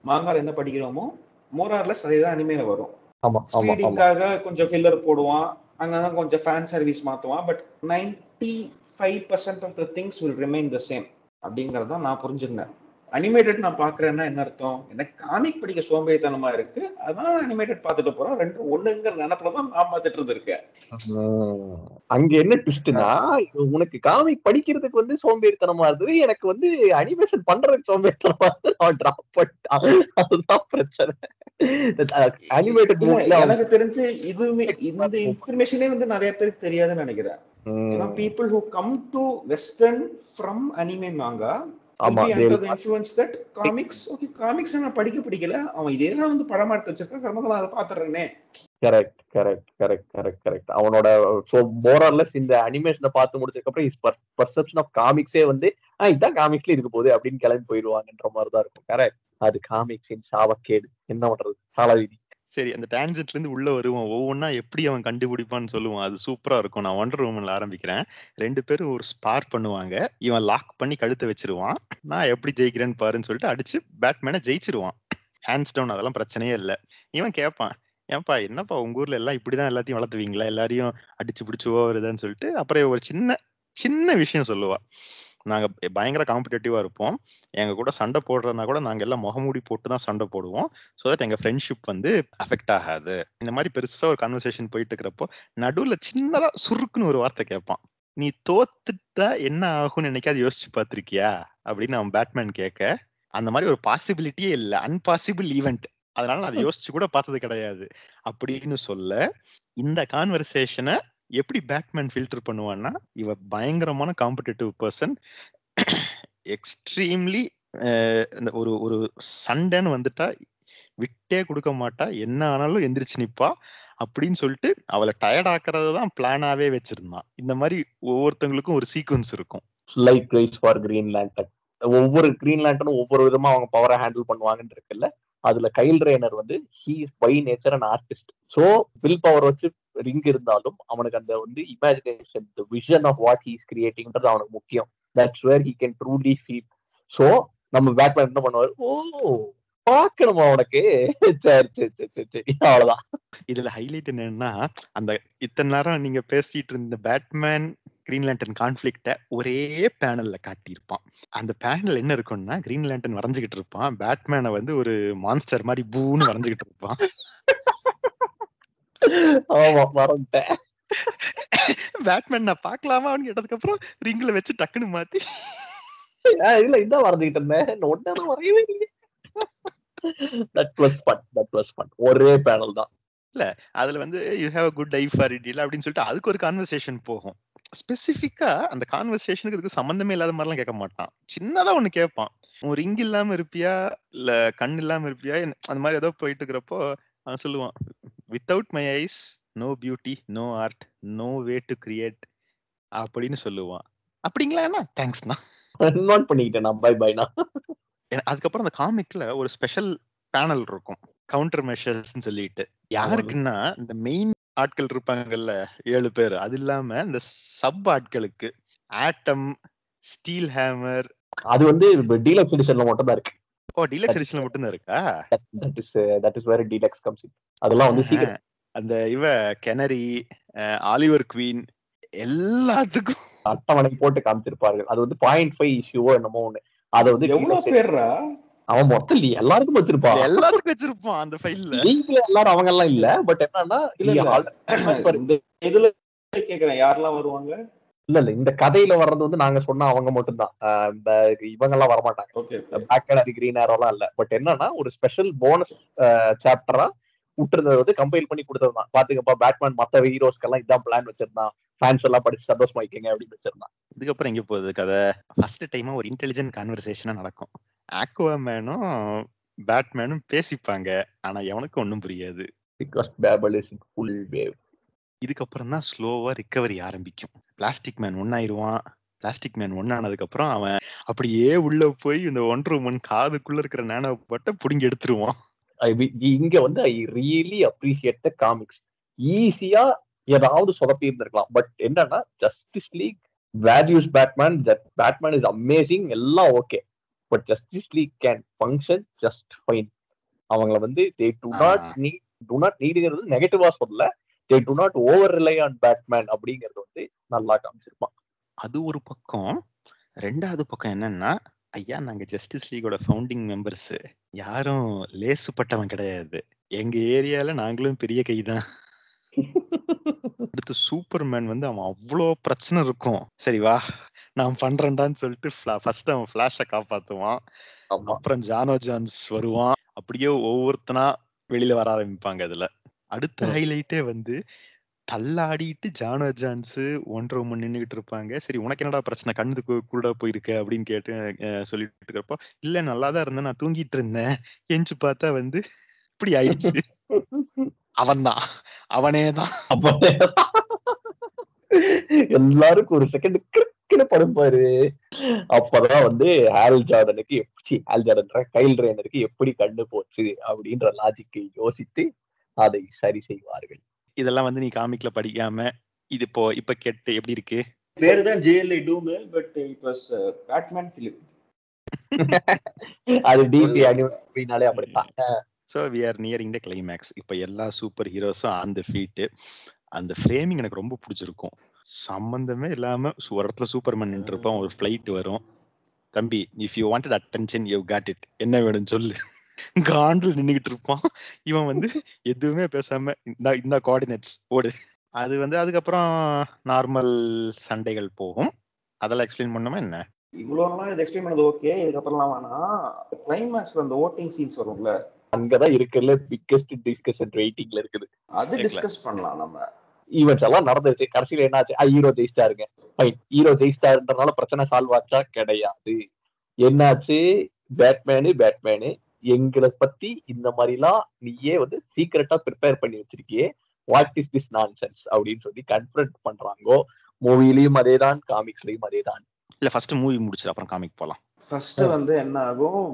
மாங்கால என்ன படிக்கிறோமோ மோரார்லெஸ் அதே தான் அனிமேல வரும். ஸ்பீடிங்காக கொஞ்சம் ஃபில்லர் போடுவான், அங்கங்க கொஞ்சம் ஃபேன் சர்வீஸ் மாத்துவான், but 95% of the things will remain the same அப்படிங்கறத நான் புரிஞ்சுக்கினேன். அனிமேட்டட் நான் பாக்குறேன்னா என்ன அர்த்தம், எனக்கு காமிக் படிக்க சோம்பேறித்தனமா இருக்கு, அதான் அனிமேட்டட் பார்த்துட்டு போறோம், ரெண்டு ஒண்ணுங்கிற நினைப்புலதான் நான் பார்த்துட்டு இருந்திருக்கேன். அங்க என்ன ட்விஸ்ட்னா, உனக்கு காமிக் படிக்கிறதுக்கு வந்து சோம்பேறித்தனமா இருந்தது, எனக்கு வந்து அனிமேஷன் பண்றதுக்கு சோம்பேறித்தனமா இருந்தது, அவன் டிராப் பண்ணிட்டான். அதுதான் பிரச்சனை. அனிமேட்டட் எனக்கு தெரிஞ்சு இதுவுமே இந்த இன்ஃபர்மேஷனே வந்து நிறைய பேருக்கு தெரியாதுன்னு நினைக்கிறேன். ஏன்னா people who come to western from anime manga will be under the influence that comics, okay, comics நான் படிக்கல, அவன் இதெல்லாம் வந்து படமா எடுத்து வச்சிருக்கான், கர்மத்துல அதை பாத்துறேனே. கரெக்ட். அவனோட மோரல்லஸ் இந்த அனிமேஷனை பார்த்து முடிச்சதுக்கு அப்புறம் பர்செப்ஷன் ஆஃப் காமிக்ஸே வந்து இதான் காமிக்ஸ்ல இருக்க போகுது அப்படின்னு கிளம்பி போயிடுவாங்கன்ற மாதிரிதான் இருக்கும். கரெக்ட், அது காமிக்ஸின் சாவக்கேடு, என்ன பண்றது, காலவிதி. சரி, அந்த டான்ஜென்ட்ல இருந்து உள்ள வருவான், ஒவ்வொன்னா எப்படி அவன் கண்டுபிடிப்பான்னு சொல்லுவான், அது சூப்பரா இருக்கும். நான் ஒண்டர் உமன்ல ஆரம்பிக்கிறேன். 2 பேரும் ஒரு ஸ்பார் பண்ணுவாங்க, இவன் லாக் பண்ணி கழுத்தை வச்சிருவான், நான் எப்படி ஜெயிக்கிறேன்னு பாருன்னு சொல்லிட்டு அடிச்சு பேட்மேனை ஜெயிச்சிருவான், ஹேண்ட்ஸ் டவுன், அதெல்லாம் பிரச்சனையே இல்லை. இவன் கேட்பான், ஏன்பா என்னப்பா உங்க ஊர்ல எல்லாம் இப்படிதான் எல்லாத்தையும் வளர்த்துவீங்களா, எல்லாரையும் அடிச்சு பிடிச்சு வருதுன்னு சொல்லிட்டு அப்புறம் ஒரு சின்ன விஷயம் சொல்லுவா, நாங்க பயங்கர காம்படிட்டிவா இருப்போம், எங்க கூட சண்டை போடுறதுனா கூட நாங்க எல்லாம் முகமூடி போட்டு தான் சண்டை போடுவோம், சோ தட் எங்க ஃப்ரெண்ட்ஷிப் வந்து அஃபெக்ட் ஆகாது. இந்த மாதிரி பெருசா ஒரு கான்வர்சேஷன் போயிட்டு இருக்கிறப்போ நடுவுல சின்னதா சுருக்குன்னு ஒரு வார்த்தை கேட்பான், நீ தோத்துட்டா என்ன ஆகும்னு என்னைக்காவது யோசிச்சு பாத்திருக்கியா அப்படின்னு அவன் பேட்மேன் கேட்க, அந்த மாதிரி ஒரு பாசிபிலிட்டியே இல்ல, அன்பாசிபிள் ஈவெண்ட், அதனால நான் அதை யோசிச்சு கூட பார்த்தது கிடையாது அப்படின்னு சொல்ல, இந்த கான்வர்சேஷனை எப்படி பேட்மேன் ஃபில்டர் பண்ணுவான்னா, இவ பயங்கரமான காம்படிட்டிவ் பர்சன், எக்ஸ்ட்ரீம்லி ஒரு சண்டைன்னு வந்துட்டா விட்டே கொடுக்க மாட்டா, என்ன ஆனாலும் எந்திரிச்சு நிப்பா அப்படின்னு சொல்லிட்டு அவளை டயர்ட் ஆக்குறதுதான் பிளானாவே வச்சிருந்தான். இந்த மாதிரி ஒவ்வொருத்தவங்களுக்கும் ஒரு சீக்வன்ஸ் இருக்கும். Like rise for green lantern, ஒவ்வொரு கிரீன் லேண்டர்னும் ஒவ்வொரு விதமா அவங்க பவரை ஹேண்டில் பண்ணுவாங்கன்னு இருக்குல்ல, அதுல கைல் ரேனர் வந்து he is by nature an artist. So will power வச்சு ரிங் இருந்தாலும் அவனுக்கு அந்த வந்து imagination, the vision of what he is கிரியேட்டிங்ன்றது அவனுக்கு முக்கியம். That's where he can truly feel. So நம்ம பேட்மேன் என்ன பண்ணுவாரு, ஓ பாக்கணுமா உனக்கு, சரி அவ்வளவுதான். இதுல ஹைலைட் என்னன்னா, அந்த இத்தனை நேரம் நீங்க பேசிட்டு இருந்த பேட்மேன் கிரீன் லேண்டன் கான்ஃபிளிக்ட ஒரே பேனல்ல காட்டியிருப்பான். அந்த பேனல் என்ன இருக்கும்னா, கிரீன் லேண்டன் வரைஞ்சுக்கிட்டு இருப்பான், பேட்மேனை வந்து ஒரு மான்ஸ்டர் மாதிரி பூன்னு வரைஞ்சுக்கிட்டு இருப்பான். ஆமா மறந்துட்டேன். பேட்மேன் நான் பாக்கலாமா அப்படின்னு கேட்டதுக்கு அப்புறம் ரிங்ல வச்சு டக்குன்னு மாத்தி இல்ல இதான் வரைஞ்சுக்கிட்டு இருந்தேன், ஒன்னு வரையவே இல்லை. That was fun. ஒரே பேனல் தான். இல்ல அதுல வந்து you have a good eye for it இல்ல அப்படின்னு சொல்லிட்டு அதுக்கு ஒரு கான்வர்சேஷன் போகும். ஸ்பெசிபிக்கா அந்த கான்வர்சேஷனுக்கு இதுக்கு சம்பந்தமே இல்லாத மாதிரிலாம் கேட்க மாட்டான், சின்னதா ஒண்ணு கேட்பான், உன் ரிங் இல்லாம இருப்பியா இல்ல கண் இல்லாம இருப்பியா, அந்த மாதிரி ஏதோ போயிட்டு இருக்கிறப்போ அவன் சொல்லுவான், without my eyes no beauty no art no way to create அப்படின்னு சொல்லுவான். அப்படிங்களா, தேங்க்ஸ்ண்ணா, நோட் பண்ணிக்கிட்டேன், பை பைனா. அதுக்கப்புறம் அந்த காமிக்ல ஒரு ஸ்பெஷல் பேனல் இருக்கும், கவுண்டர் மெஷர்ஸ் சொல்லிட்டு. யாருக்குன்னா இந்த மெயின் ஆட்கள் இருப்பாங்கல்ல 7 பேர், அது இல்லாம இந்த சப் ஆட்களுக்கு ஆட்டம், ஸ்டீல் ஹேமர், அது வந்து டீலக்ஸ் எடிஷன்ல மட்டும் தான் இருக்கு. ஓ டீலக்ஸ் எடிஷன்ல மட்டும் தான் இருக்கா? That is where deluxe comes in. அதெல்லாம் வந்து சீக்கிரம் அந்த இவ கெனரி, ஆலிவர் குவீன் எல்லாத்துக்கும் அட்டவணை போட்டு காமிச்சிருப்பார்கள். அது வந்து 0.5 இஷ்யூவோ என்னமோ ஒண்ணு. அது வந்து எவ்வளவு பேர்ரா அவன் மொத்தம் இல்ல எல்லாருக்கும் வச்சிருப்பான், எல்லாத்துக்கும் வச்சிருப்பான் அந்த ஃபைல்ல. எல்லாரும் அவங்க எல்லாம் இல்ல, பட் என்னன்னா இதுல கேக்குறேன் யாரெல்லாம் வருவாங்க. இல்ல இந்த கதையில வர்றது வந்து நாங்க சொன்ன அவங்க மட்டும் தான், இவங்க எல்லாம் வரமாட்டாங்க. பிளாக் கலர் கிரீன் ஆரோ எல்லாம் இல்ல. பட் என்னன்னா ஒரு ஸ்பெஷல் போனஸ் சாப்டரா விட்டுருந்தது வந்து கம்பைல் பண்ணி கொடுத்ததுதான். பாத்துக்கப்பா பேட்மேன் மத்த ஹீரோஸ்க்கெல்லாம் இதான் பிளான் வச்சிருந்தான், ஃபேன்ஸ் எல்லாம் படிச்சு சந்தோஷமா வைக்கங்க அப்படின்னு வச்சிருந்தான். இதுக்கப்புறம் எங்க போகுது கதை, ஃபர்ஸ்ட் டைமா ஒரு இன்டெலிஜென்ட் கான்வர்சேஷனா நடக்கும். ஆக்வாமேனும் பேட்மேனும் பேசிப்பாங்க, ஆனா எவனுக்கும் ஒண்ணும் புரியாது. இதுக்கப்புறம் தான் ஸ்லோவா ரிகவரி ஆரம்பிக்கும். பிளாஸ்டிக் மேன் ஒன்னாயிருவான். பிளாஸ்டிக் மேன் ஒன்னானதுக்கு அப்புறம் அவன் அப்படியே உள்ள போய் இந்த ஒன்றரை மண் காதுக்குள்ள இருக்கிற நானோ பட்டை புடிங்கி எடுத்துருவான். இங்க வந்து I really appreciate the comics. ஈஸியா ஏதாவது சொதப்பி இருந்திருக்கலாம், பட் என்னன்னா Justice League values Batman, that Batman is amazing, எல்லாம் okay, but Justice League can function just fine. அவங்கள வந்து they do not need do not நீடுங்கிறது நெகட்டிவா சொல்ல, they do not over rely on Batman அப்படிங்கிறது வந்து நல்லா காமிச்சிருப்பான். அது ஒரு பக்கம். ரெண்டாவது பக்கம் என்னன்னா, ஐயா நாங்க ஜஸ்டிஸ் லீகோட ஃபவுண்டிங் மெம்பர்ஸ், யாரும் லேசுப்பட்டவன் கிடையாது, எங்க ஏரியால நாங்களும் பெரிய கைதான். அடுத்து சூப்பர்மேன் வந்து அவன் அவ்வளோ பிரச்சனை இருக்கும், சரி வா நான் பண்றேன்டான்னு சொல்லிட்டு ஃபர்ஸ்ட் அவன் ஃபிளாஷை காப்பாத்துவான். அப்புறம் ஜானோ ஜான்ஸ் வருவான். அப்படியே ஒவ்வொருத்தனா வெளியில வர ஆரம்பிப்பாங்க. அதுல அடுத்த ஹைலைட்டே வந்து தள்ளாடிட்டு ஜானோ ஜான்ஸ் ஒன்றரை மணி நின்றுகிட்டு இருப்பாங்க. சரி உனக்கு என்னடா பிரச்சனை, கண்ணுக்கு கூட போயிருக்க அப்படின்னு கேட்டு சொல்லிட்டு இருக்கிறப்போ, இல்ல நல்லாதான் இருந்தேன், நான் தூங்கிட்டு இருந்தேன், எஞ்சி பார்த்தா வந்து இப்படி ஆயிடுச்சு. அவன்தான், அவனேதான். எல்லாருக்கும் ஒரு செகண்ட் கிறுக்கின படுப்பாரு. அப்பதான் வந்து ஹால் ஜார்டனுக்கு கைல் ரேனருக்கு எப்படி கண்ணு போச்சு அப்படின்ற லாஜிக்கை யோசித்து அதை சரி செய்வார்கள். இதெல்லாம் வந்து நீ காமிக்ல படிக்காம இது இப்ப கேட்டு எப்படி இருக்கு? பேரு தான் JLI Doom, but it was Batman film. அது டிசி அனிமேஷனாலே அப்படிதான். So we are nearing the climax. இப்ப எல்லா சூப்பர் ஹீரோஸும் ஆன் தி ஃபீட். அந்த ஃப்ரேமிங் எனக்கு ரொம்ப பிடிச்சிருக்கும். சம்பந்தமே இல்லாம ஒரு இடத்துல சூப்பர்மேன் நின்று இருப்பான், ஒரு ஃபிளைட் வரும், தம்பி if you wanted attention you got it, என்ன வேணும்னு சொல்லு, காண்டில் நின்னுகிட்டு இருப்பான். இவன் வந்து எதுவுமே பேசாம இந்த கோஆர்டினேட்ஸ் ஓடு. அது வந்து அதுக்கப்புறம் நார்மல் சண்டைகள் போகும். அதெல்லாம் எக்ஸ்பிளைன் பண்ணுமா என்ன? இவ்வளோலாம் இது எக்ஸ்பிளைன் பண்ணது ஓகே. இதுக்கப்புறம்லாம் வேணா கிளைமேக்ஸ்ல அந்த ஓட்டிங் சீன்ஸ் வரும்ல, அங்கதான் இருக்குல்ல பிக்கஸ்ட் டிஸ்கஷன் வெயிட்டிங்ல இருக்குது. அது டிஸ்கஸ் பண்ணலாம் நம்ம. ஈவென்ட்ஸ் எல்லாம் நடந்துருச்சு. கடைசியில என்னாச்சு, ஹீரோ ஜெயிஸ்டாருங்க, ஃபைன், ஹீரோ ஜெயிஸ்டாருன்றனால பிரச்சனை சால்வ் ஆச்சா? கிடையாது. என்னாச்சு, பேட்மேனு எங்களை பத்தி இந்த மாதிரிலாம் நீயே வந்து சீக்கிரட்டா ப்ரிப்பேர் பண்ணி வச்சிருக்கியே, வாட் இஸ் திஸ் நான்சென்ஸ் அப்படின்னு சொல்லி கன்ஃபரண்ட் பண்றாங்கோ. மூவிலையும் அதேதான், காமிக்ஸ்லயும் அதேதான். இல்ல ஃபர்ஸ்ட் மூவி முடிச்சு அப்புறம் காமிக் போலாம். ஃபர்ஸ்ட் வந்து என்ன ஆகும்,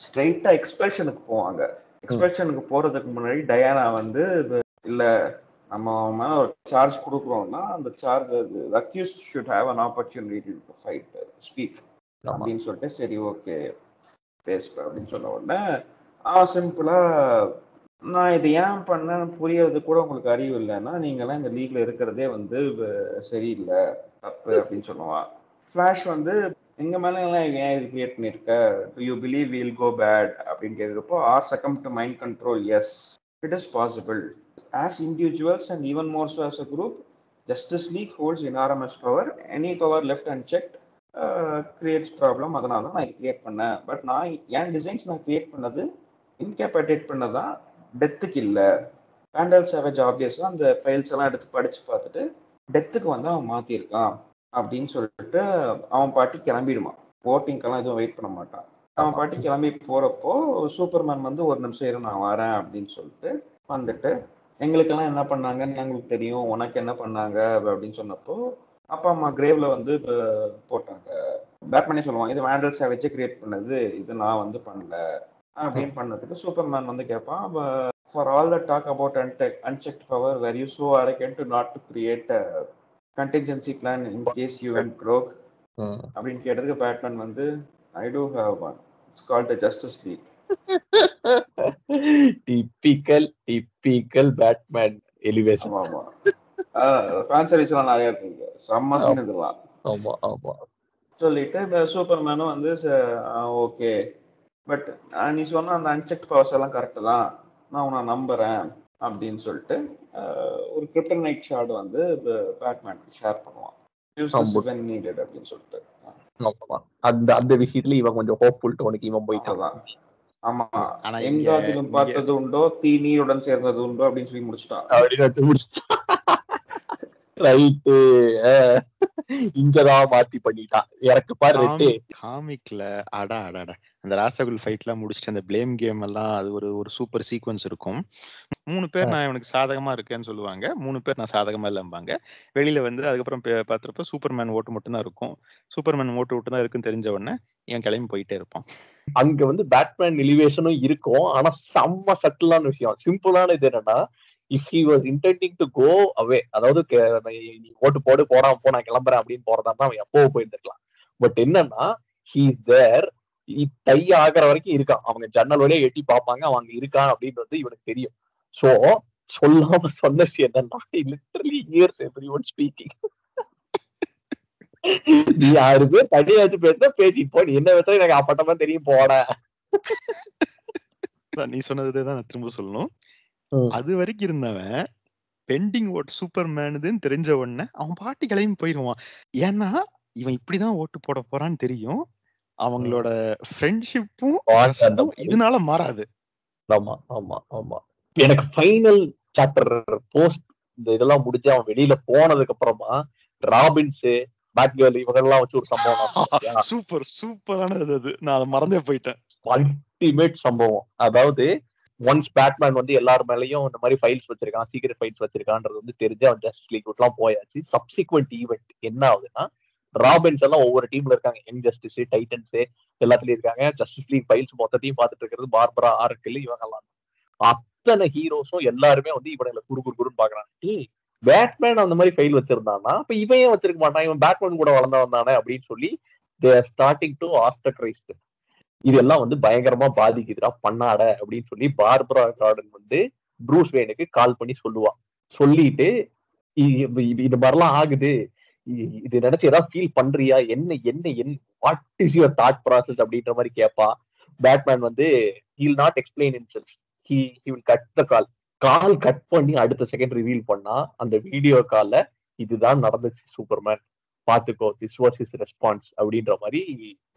ஸ்ட்ரைட்டா எக்ஸ்பெல்ஷனுக்கு போவாங்க. எக்ஸ்பெல்ஷனுக்கு போறதுக்கு முன்னாடி டயானா வந்து இல்ல நம்ம மேல ஒரு சார்ஜ் கொடுக்குறோம்னா அந்த charge accused should have an opportunity to fight, speak அப்படின்னு சொல்லிட்டு, சரி ஓகே பேசுப்ப அப்படின்னு சொன்ன உடனே அவன் சிம்பிளா, நான் இது ஏன் பண்ணேன்னு புரியறது கூட உங்களுக்கு அறிவு இல்லைன்னா நீங்களாம் இந்த லீக்ல இருக்கிறதே வந்து சரியில்லை, தப்பு அப்படின்னு சொல்லுவான். ஃபிளாஷ் வந்து எங்க மேல எல்லாம் ஏன் இது கிரியேட் பண்ணிருக்க, do you believe will go bad அப்படின்னு கேட்கிறப்போ, or succumb to mind control, yes it is possible. As individuals and even more so as a group, Justice League holds enormous power. Any power left unchecked creates problem. அதனால தான் நான் create பண்ணேன். But நான் என் designs நான் create பண்ணது இன்கேபேட்டேட் பண்ணதான் டெத்துக்கு இல்லை. பேண்டல் savage ஆப்வியஸா அந்த ஃபைல்ஸ் எல்லாம் எடுத்து படிச்சு பார்த்துட்டு டெத்துக்கு வந்து அவன் மாத்திருக்கான் அப்படின்னு சொல்லிட்டு அவன் பாட்டி கிளம்பிடுமா. ஓட்டிங்கெல்லாம் எதுவும் வெயிட் பண்ண மாட்டான். அவன் பாட்டி கிளம்பி போறப்போ சூப்பர்மேன் வந்து ஒரு நிமிஷம் இரு நான் வரேன் அப்படின்னு சொல்லிட்டு வந்துட்டு, எங்களுக்கெல்லாம் என்ன பண்ணாங்கன்னு எங்களுக்கு தெரியும், உனக்கு என்ன பண்ணாங்க அப்படின்னு சொன்னப்போ அப்பா அம்மா கிரேவ்ல வந்து போட்டாங்க. பேட்மேனே சொல்லுவான், இது வேண்டல் சேவேஜே கிரியேட் பண்ணது, இது நான் வந்து பண்ணல அப்படின்னு பண்ணதுக்கு சூப்பர்மேன் வந்து கேட்பான், for all the talk about unchecked power were you so arrogant not to create contingency plan in case you went broke அப்படின்னு கேட்டதுக்கு பேட்மேன் வந்து, I do have one, it's called the Justice League. Typical Batman elevation. ஆமா fan சர்வீஸ்லாம் நிறைய இருக்குங்க, செம்ம scene இதெல்லாம். ஆமா ஆமா சொல்லிட்டு சூப்பர்மேனும் வந்து ஓகே பட் நீ சொன்ன அந்த அன்செக்ட் பவர்ஸ் எல்லாம் கரெக்ட் தான், நான் உன்னை நம்புறேன் அப்படின்னு சொல்லிட்டு ஒரு கிரிப்டனைட் ஷார்ட் வந்து பேட்மேனுக்கு ஷேர் பண்ணுவான், when needed அப்படின்னு சொல்லிட்டு. அந்த விஷயத்துல இவன் கொஞ்சம் ஹோப்ஃபுல் டோனுக்கு இவன் போயிட்டான். ஆமா, எங்காதிலும் பார்த்தது உண்டோ தீ நீருடன் சேர்ந்தது உண்டோ அப்படின்னு சொல்லி முடிச்சுட்டான். ரைட்டு, இங்கதான் மாத்தி பண்ணிட்டான். எனக்கு பாரு காமிக்ல அடா அந்த ராசகுல் ஃபைட் எல்லாம் முடிச்சுட்டு அந்த பிளேம் கேம் எல்லாம் அது ஒரு சூப்பர் சீக்வன்ஸ் இருக்கும். 3 பேர் நான் இவனுக்கு சாதகமா இருக்கேன்னு சொல்லுவாங்க, 3 பேர் நான் சாதகமா இல்லம்பாங்க. வெளியில வந்து அதுக்கப்புறம் பாத்துறப்ப சூப்பர்மேன் ஓட்டு மட்டும் தான் இருக்கும். சூப்பர்மேன் ஓட்டு மட்டும் தான் இருக்குன்னு தெரிஞ்ச உடனே என் கிளம்பி போயிட்டே இருப்பான். அங்க வந்து பேட்மேன் எலிவேஷனும் இருக்கும், ஆனா செம்ம சட்டிலான விஷயம். சிம்பிளான இது என்னன்னா, if he was intending to go away, அதாவது நீ ஓட்டு போடாம போ நான் கிளம்புறேன் அப்படின்னு போறதா தான் அவன் எப்போ போயிருந்துருக்கலாம். பட் என்னன்னா, he is there, டை ஆகிற வரைக்கும் இருக்கான். அவங்க ஜன்னல் வழியா எட்டி பார்ப்பாங்க, அவங்க இருக்கான் அப்படின்னு வந்து இவனுக்கு தெரியும். சோ சொல்லாம சொன்ன என்னன்னா லிட்டரலி இயர்ஸ் எவ்ரிஒன் ஸ்பீக்கிங். நீ 6 பேர் தனியா வச்சு பேசினா பேசிட்டு போ, நீ என்ன பேச எனக்கு அப்பட்டமா தெரியும் போட. நீ சொன்னதுதான் நான் திரும்ப சொல்லணும். அது வரைக்கும் இருந்தவன் பெண்டிங் ஓட் சூப்பர்மேனுன்னு தெரிஞ்ச உடனே அவன் பாட்டி கிளம்பி போயிருவான். ஏன்னா இவன் இப்படிதான் ஓட்டு போட போறான்னு தெரியும். அவங்களோட ஃப்ரெண்ட்ஷிப்பும் இதனால மாறாது. ஆமா ஆமா ஆமா. எனக்கு ஃபைனல் சாப்டர் போஸ்ட் இந்த இதெல்லாம் முடிஞ்சு அவன் வெளியில போனதுக்கு அப்புறமா ராபின்ஸ் பேட்கேர்ள் இவங்கெல்லாம் வச்சு ஒரு சம்பவம் சூப்பர் சூப்பரானது. அது நான் அதை மறந்தே போயிட்டேன். அல்டிமேட் சம்பவம். அதாவது ஒன்ஸ் பேட்மேன் வந்து எல்லார் மேலயும் இந்த மாதிரி ஃபைல்ஸ் வச்சிருக்கான், சீக்ரெட் ஃபைல்ஸ் வச்சிருக்கான்றது வந்து தெரிஞ்சு அவன் ஜஸ்டிஸ் லீக் எல்லாம் போயாச்சு. சப்சிக்வெண்ட் ஈவெண்ட் என்ன ஆகுதுன்னா, ராபின்ஸ் எல்லாம் ஒவ்வொரு டீம்ல இருக்காங்க. யங் ஜஸ்டிஸ், டைட்டன்ஸ் எல்லாத்துலயும் இருக்காங்க. ஜஸ்டிஸ் லீக் ஃபைல்ஸ் மொத்தத்தையும் பார்த்துட்டு இருக்கிறது பார்பரா, ஆர்கில் இவங்கெல்லாம். அத்தனை ஹீரோஸும் எல்லாருமே வந்து இவனை குறுன்னு பாக்குறாங்க. பேட்மேன் அந்த மாதிரி ஃபைல் வச்சிருந்தான்னா அப்ப இவன் ஏன் வச்சிருக்க மாட்டான், இவன் பேட்மேன் கூட வளர்ந்தவன் தானே அப்படின்னு சொல்லி தே ஆர் ஸ்டார்டிங் டு ஆஸ்டக்ரைஸ்ட். இதெல்லாம் வந்து பயங்கரமா பாதிக்குதுடா பண்ணாட அப்படின்னு சொல்லி பார்பரா கார்டன் வந்து ப்ரூஸ் வேனுக்கு கால் பண்ணி சொல்லுவான். சொல்லிட்டு இது மாதிரிலாம் ஆகுது, இது நினைச்சு ஏதாவது ஃபீல் பண்றியா, என்ன என்ன என்ன what is your thought process அப்படின்ற மாதிரி கேட்பா. பேட்மேன் வந்து he will not explain himself, he will cut the call cut பண்ணி அடுத்த செகண்ட் ரிவீல் பண்ணா அந்த வீடியோ கால்ல இதுதான் நடந்துச்சு சூப்பர்மேன் பாத்துக்கோ, திஸ் வாஸ் ஹிஸ் ரெஸ்பான்ஸ் அப்படின்ற மாதிரி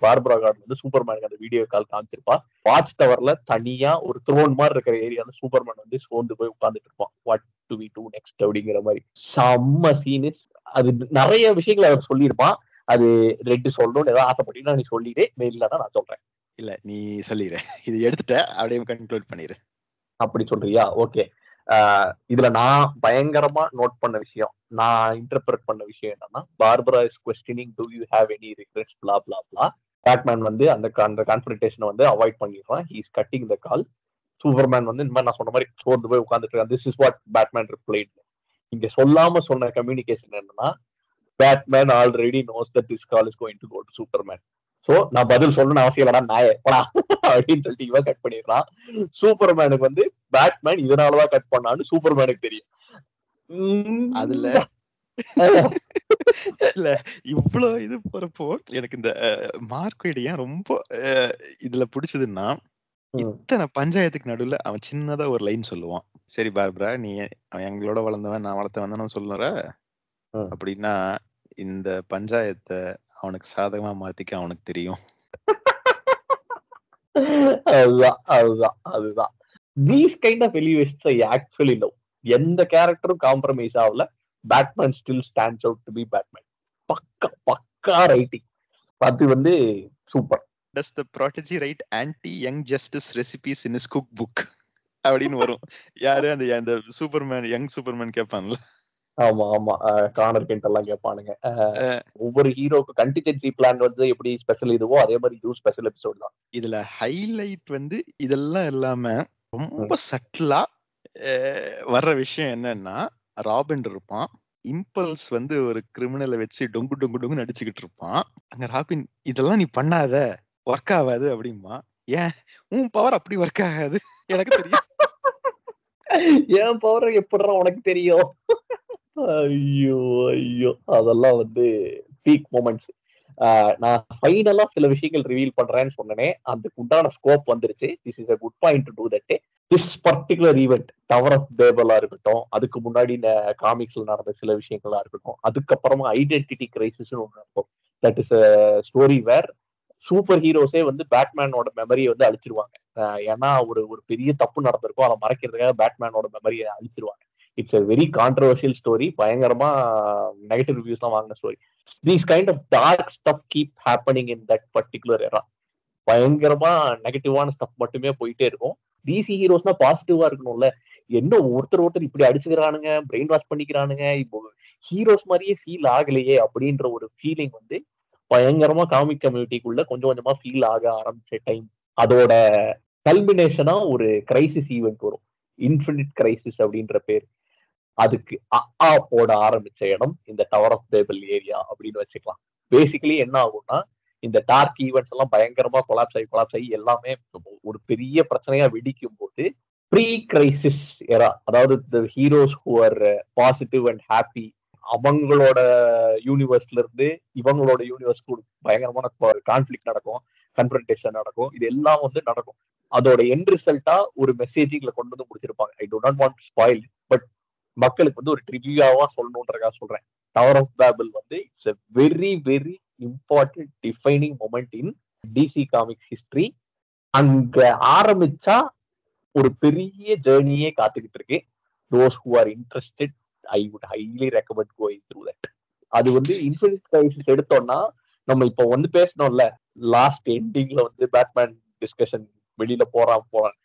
பார்பரா கார்டன் வந்து சூப்பர்மேனுக்கு அந்த வீடியோ கால் காமிச்சிருப்பா. வாட்ச் டவர்ல தனியா ஒரு த்ரோன் மாதிரி இருக்கிற ஏரியால சூப்பர்மேன் வந்து சோர்ந்து போய் உட்கார்ந்துட்டு இருப்பான். What do we do next அப்படிங்கிற மாதிரி செம்ம சீனு. அது நிறைய விஷயங்களை அவர் சொல்லியிருப்பான். அது ரெட்டு சொல்லணும்னு ஏதாவது ஆசைப்பட்டீங்கன்னா நீ சொல்லிடு, மெயில்ல நான் சொல்றேன். இல்ல நீ சொல்லிடு, இது எடுத்துட்ட அப்படியே கன்க்ளூட் பண்ணிடு. அப்படி சொல்றியா? ஓகே. இதுல நான் பயங்கரமா நோட் பண்ண விஷயம், நான் இன்டர்பிரட் பண்ண விஷயம் என்னன்னா, Barbara is questioning do you have any regrets blah blah blah. Batman வந்து அந்த கான்ஃபரன்டேஷனை வந்து அவாய்ட் பண்ணிடுறான். He is cutting the call. Superman வந்து இந்த மாதிரி நான் சொன்ன மாதிரி சோர்ந்து போய் உட்கார்ந்துட்டு இருக்கான். This is what Batman replied. இங்க சொல்லாம சொன்ன கம்யூனிகேஷன் என்னன்னா, Batman already knows that this call is going to go to Superman. So நான் பதில் சொல்லணும்னு அவசியம் இல்லடா நாயே அப்படின்னு சொல்லிட்டு இவன் கட் பண்ணிடுறான். சூப்பர்மேனுக்கு வந்து பேட்மேன் இதனாலதான் கட் பண்ணான்னு சூப்பர்மேனுக்கு தெரியும். அதுல இல்ல இவ்வளவு இது போறப்போ எனக்கு இந்த மார்க்வேட் ஏன் ரொம்ப இதுல பிடிச்சதுன்னா, இத்தனை பஞ்சாயத்துக்கு நடுவுல அவன் சின்னதா ஒரு லைன் சொல்லுவான். சரி பார்பரா, நீ அவன் எங்களோட வளர்ந்தவன், நான் வளர்த்த வந்தவன் சொல்லுற அப்படின்னா இந்த பஞ்சாயத்தை அவனுக்கு சாதகமா மாத்திக்க அவனுக்கு தெரியும். அதுதான் அதுதான் அதுதான். These kind of elevations I actually love. எந்த கேரக்டரும் காம்ப்ரமைஸ் ஆகல. Batman still stands out to be Batman. பக்கா ரைட்டிங். அது வந்து super. Does the prodigy write anti-young justice recipes in his cookbook அப்படின்னு வரும். யாரு அந்த சூப்பர்மேன், யங் சூப்பர்மேன் கேட்பான்ல. ஆமா ஆமா, கார்னர் கென்ட் எல்லாம் கேட்பானுங்க. ஒவ்வொரு ஹீரோக்கு கண்டிஜென்சி பிளான் வந்து எப்படி ஸ்பெஷல் இதுவோ அதே மாதிரி இது ஸ்பெஷல் எபிசோட் தான். இதுல ஹைலைட் வந்து இதெல்லாம் இல்லாம ரொம்ப சட்டிலா வர்ற விஷயம் என்னன்னா, ராபின் இருப்பான். இம்பல்ஸ் வந்து ஒரு கிரிமினலை வச்சு டொங்கு டொங்கு டொங்கு நடிச்சுக்கிட்டு இருப்பான். அங்க ராபின் இதெல்லாம் நீ பண்ணாத, ஒர்க் ஆகாது அப்படிமா. ஏன் உன் பவர் அப்படி ஒர்க் ஆகாது எனக்கு தெரியும். ஏன் பவர் எப்படிடா உனக்கு தெரியும்? ஐயோ ஐயோ, அதெல்லாம் வந்து பீக் மொமெண்ட்ஸ். நான் ஃபைனலா சில விஷயங்கள் ரிவீல் பண்றேன்னு சொன்னேனே, அதுக்கு உண்டான ஸ்கோப் வந்துருச்சு. This is a good point to do that. This particular event, Tower of பேபலா இருக்கட்டும், அதுக்கு முன்னாடி இந்த காமிக்ஸ்ல நடந்த சில விஷயங்களா இருக்கட்டும், அதுக்கப்புறமா ஐடென்டிட்டி கிரைசிஸ் ஒன்று இருக்கும். That is a story where super ஹீரோஸே வந்து பேட்மேனோட மெமரியை வந்து அழிச்சிருவாங்க. ஏன்னா ஒரு பெரிய தப்பு நடந்திருக்கும், அதை மறைக்கிறதுக்காக பேட்மேனோட மெமரியை அழிச்சிருவாங்க. It's a very controversial story. பயங்கரமா நெகட்டிவ் ரிவ்யூஸ் எல்லாம் வாங்கின story. These kind of dark stuff keep happening in that particular era. பயங்கரமா நெகட்டிவான ஸ்டஃப் மட்டுமே போயிட்டே இருக்கும். டிசி ஹீரோஸ்னா பாசிட்டிவா இருக்கணும்ல. என்ன ஒருத்தர் இப்படி அடிச்சுக்கிறானுங்க, பிரெயின் வாஷ் பண்ணிக்கிறானுங்க, இப்போ ஹீரோஸ் மாதிரியே ஃபீல் ஆகலையே அப்படின்ற ஒரு ஃபீலிங் வந்து பயங்கரமா காமிக் கம்யூனிட்டிக்குள்ள கொஞ்சம் கொஞ்சமா ஃபீல் ஆக ஆரம்பிச்ச டைம். அதோட கல்மினேஷனா ஒரு கிரைசிஸ் ஈவெண்ட் வரும், இன்ஃபினிட் கிரைசிஸ் அப்படின்ற பேர். அதுக்கு போட ஆரம்பிச்ச இடம் இந்த டவர் ஆஃப் பேபிள் ஏரியா அப்படின்னு வச்சுக்கலாம். பேசிக்கலி என்ன ஆகும்னா, இந்த டார்க் ஈவெண்ட்ஸ் எல்லாம் பயங்கரமா கொலாப்ஸ் ஆகி எல்லாமே ஒரு பெரிய பிரச்சனையா வெடிக்கும் போது ப்ரீ கிரைசிஸ் எரா, அதாவது தி heroes who are positive and happy, அவங்களோட யூனிவர்ஸ்ல இருந்து இவங்களோட யூனிவர்ஸ்க்கு பயங்கரமான கான்ஃபிளிக் நடக்கும், கன்ஃபரன்டேஷன் நடக்கும், இது எல்லாம் வந்து நடக்கும். அதோட எண்ட் ரிசல்ட்டா ஒரு மெசேஜிங்ல கொண்டு வந்து முடிச்சிருப்பாங்க. I do not want to spoil, but மக்களுக்கு வந்து ஒரு ட்ரிவியாவா சொல்லணுன்றதுக்காக சொல்றேன். டவர் ஆஃப் பேபிள் வந்து it's a very very important defining moment in DC comics history. அங்க ஆரம்பிச்சா ஒரு பெரிய ஜேர்னியே காத்துக்கிட்டு இருக்கு. those who are interested, I would highly recommend going through that. அது வந்து இன்ஃபினிட் கிரைசிஸ் எடுத்தோம்னா, நம்ம இப்ப வந்து பேசணும்ல லாஸ்ட் எண்டிங்ல வந்து பேட்மேன் டிஸ்கஷன் வெளியில போறான்,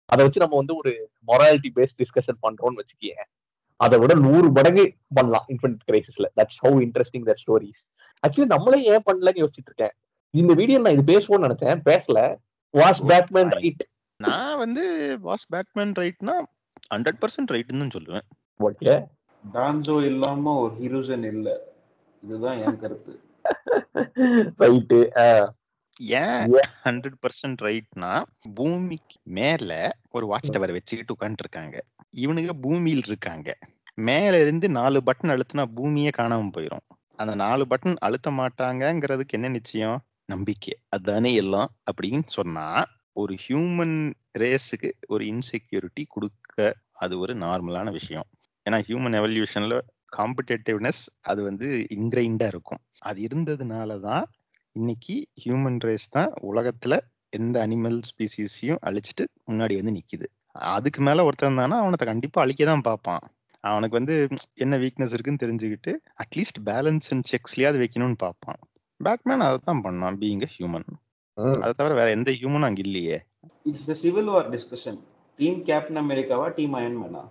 அதை வச்சு நம்ம வந்து ஒரு மொராலிட்டி பேஸ்ட் டிஸ்கஷன் பண்றோம்னு வச்சுக்கேன், அதை விட 100 மடங்கு பண்ணலாம் இன்ஃபினிட் கிரைசிஸ்ல. That's how interesting that stories. Actually நம்மளே ஏன் பண்ணலன்னு யோசிச்சுட்டு இருக்கேன். இந்த வீடியோ நான் இது பேசுவோம்னு நினைச்சேன், பேசல. Was Batman right? நான் வந்து வாஸ் பேட்மேன் ரைட்னா 100% ரைட்னு சொல்லுவேன். ஓகே, டான்ஜோ இல்லாம ஒரு ஹீரோசன் இல்ல, இதுதான் என் கருத்து. ரைட்டு. ஏன் 100% ரைட்னா, பூமிக்கு மேல ஒரு வாட்ச் டவர் வச்சுக்கிட்டு உட்காந்துட்டு இருக்காங்க. இவனுங்க பூமியில் இருக்காங்க. மேல இருந்து 4 பட்டன் அழுத்தினா பூமியே காணாம போயிடும். அந்த 4 பட்டன் அழுத்த மாட்டாங்கங்கிறதுக்கு என்ன நிச்சயம்? நம்பிக்கை. அதுதானே எல்லாம் அப்படின்னு சொன்னா, ஒரு ஹியூமன் ரேஸுக்கு ஒரு இன்செக்யூரிட்டி கொடுக்க அது ஒரு நார்மலான விஷயம். ஏன்னா ஹியூமன் எவல்யூஷன்ல காம்படேட்டிவ்னஸ் அது வந்து இன்கிரைண்டா இருக்கும். அது இருந்ததுனாலதான் இன்னைக்கு ஹியூமன் ரேஸ் தான் உலகத்துல எந்த அனிமல் ஸ்பீசிஸையும் அழிச்சிட்டு முன்னாடி வந்து நிக்குது. அதுக்கு மேல ஒருத்தன் தானே அவனை கண்டிப்பா அழிக்கதான் பார்ப்பான். அவனுக்கு வந்து என்ன வீக்னஸ் இருக்குன்னு தெரிஞ்சுக்கிட்டு அட்லீஸ்ட் பேலன்ஸ் அண்ட் செக்ஸ்லயாவது வைக்கணும்னு பார்ப்பான். பேட்மேன் அதை தான் பண்ணான், பீயிங் எ ஹியூமன். அதை தவிர வேற எந்த ஹியூமனும் அங்க இல்லையே. It's the Civil War discussion. Team Captain அமெரிக்காவா டீம் அயர்ன் மேனா?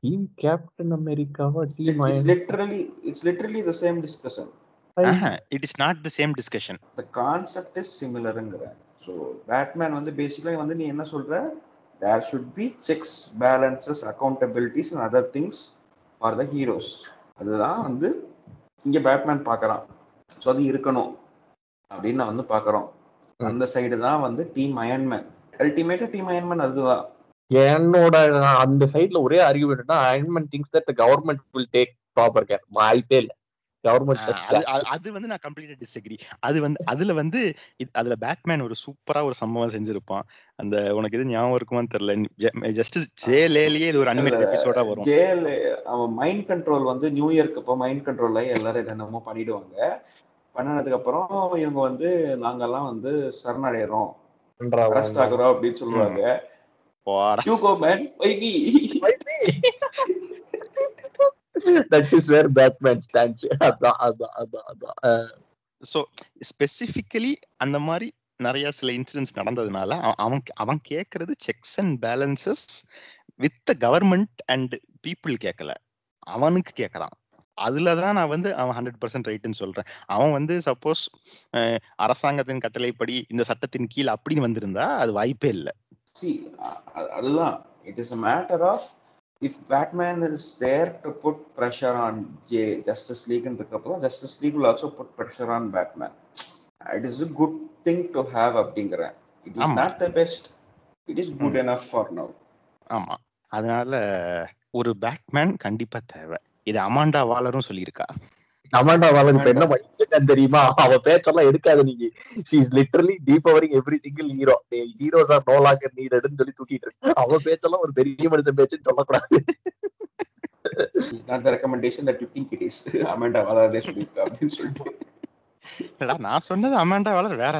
டீம் கேப்டன் அமெரிக்காவா team It's literally the same discussion. It is not the same discussion. The concept is similarங்கற. So Batman வந்து basically வந்து நீ என்ன சொல்ற, there should be checks, balances, accountabilities and other things for the heroes. அதுதான் வந்து இங்க Batman பார்க்கறான். So அது இருக்கணும் அப்படின்னு நான் வந்து பார்க்கறோம். அந்த சைடு தான் வந்து டீம் அயர்ன்மேன். அல்டிமேட்டா டீம் அயர்ன்மேன் அதுதான். என்னோட அந்த சைடுல ஒரே ஆர்குமெண்ட்னா, Iron Man thinks that the government will take proper care. வாய்ப்பே இல்ல. அது வந்து நான் கம்ப்ளீட்டா டிஸ்அக்ரி. அது வந்து அதுல பேட்மேன் ஒரு சூப்பரா ஒரு சம்பவம் செஞ்சிருப்பான். அந்த உனக்கு இது ஞாபகம் இருக்குமான்னு தெரியல, ஜஸ்ட் ஜேலேயே இது ஒரு அனிமேட்டட் எபிசோடா வரும். ஜேல அவன் மைண்ட் கண்ட்ரோல் வந்து நியூ இயர்க்கு அப்ப மைண்ட் கண்ட்ரோல்ல எல்லாரும் என்னென்னமோ பண்ணிடுவாங்க. பண்ணனதுக்கு அப்புறம் இவங்க வந்து நாங்கெல்லாம் வந்து சரணடைறோம், அரெஸ்ட் ஆகுறோம் அப்படின்னு சொல்லுவாங்க. That is where Batman stands. So specifically அந்த மாதிரி நிறைய சில இன்சிடென்ட்ஸ் நடந்ததுனால அவன் கேட்கறது sex and balances with the government and people கேட்கல, அவனுக்கு கேட்கறான். அதுலதான் நான் வந்து அவன் 100% ரைட்னு சொல்றேன். அவன் வந்து சப்போஸ் அரசாங்கத்தின் கட்டளைப்படி இந்த சட்டத்தின் கீழ் அப்படின்னு வந்திருந்தா அது வாய்ப்பே இல்லை. அதுதான் it is a matter of if Batman is there to put pressure on Justice League and இருக்கப்புறம் Justice League will also put pressure on Batman. It is a good thing to have அப்படிங்கறேன். It is not the best, it is good enough for now. ஆமா, அதனால ஒரு Batman கண்டிப்பா தேவை. இது Amanda வாலரும் சொல்லியிருக்கா. Amanda வாலர் இப்ப என்ன பண்ணிட்டு தெரியுமா, அவ பேச்செல்லாம் எடுக்காது நீங்க. she is literally devouring every single hero. heroes are no longer needed ன்னு சொல்லி தூக்கிட்டு இருக்கு. அவ பேச்செல்லாம் ஒரு பெரிய மனிதன் பேச்சுன்னு சொல்லக்கூடாது. It's not the recommendation that you think it is. Amanda Waller சொல்லிருக்கா அப்படின்னு சொல்லிட்டு. நான் சொன்னது அமாண்டா வாலர் வேற.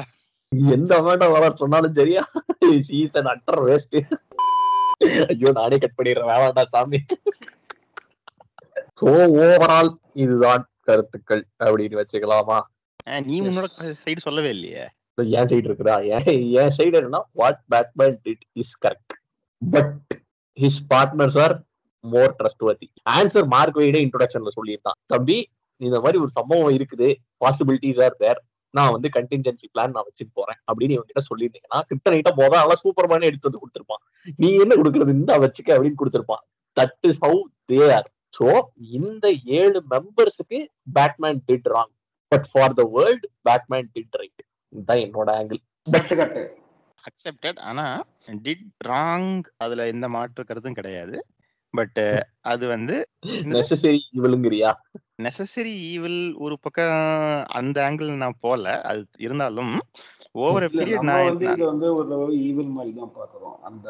எந்த அமாண்டா வாலர் சொன்னாலும் சரியா, she is an utter waste. ஐயோ நானே கட் பண்ணிடுறேன், வேணாண்டா சாமி. சோ ஓவரால் இதுதான் கருத்துக்கள் அப்படின்னு வச்சுக்கலாமா? நீ உன்னோட சைடு சொல்லவே இல்லையே. என் சைடு இருக்குதா? என் சைடு என்னன்னா, what Batman did is correct, but his partners are more trustworthy. Answer Mark வைடே இன்ட்ரோடக்ஷன்ல சொல்லியிருந்தான், தம்பி இந்த மாதிரி ஒரு சம்பவம் இருக்குது, பாசிபிலிட்டிஸ் ஆர் தேர், நான் வந்து கண்டின்ஜென்சி பிளான் நான் வச்சுட்டு போறேன் அப்படின்னு இவங்க சொல்லியிருந்தீங்கன்னா, கிரிப்டனைட்ட போதான் அவன் சூப்பர்மேனே எடுத்து வந்து கொடுத்துருப்பான். நீ என்ன கொடுக்கறது, இந்த வச்சுக்க அப்படின்னு கொடுத்துருப்பான். That is how they are. So இந்த 7 மெம்பர்ஸுக்கு Batman did wrong, but for the world Batman did right. இதுதான் என்னோட ஆங்கிள். அக்செப்டட். ஆனா டிட் ராங் அதுல எந்த மாற்று கருத்தும் கிடையாது. பட் அது வந்து நெசசரி ஈவில்ங்கறியா? நெசசரி ஈவில் ஒரு பக்கம் அந்த ஆங்கிள் நான் போல. அது இருந்தாலும் ஓவர் எ பீரியட் நம்ம வந்து இது வந்து ஒரு ஈவில் மாதிரி தான் பாக்குறோம். அந்த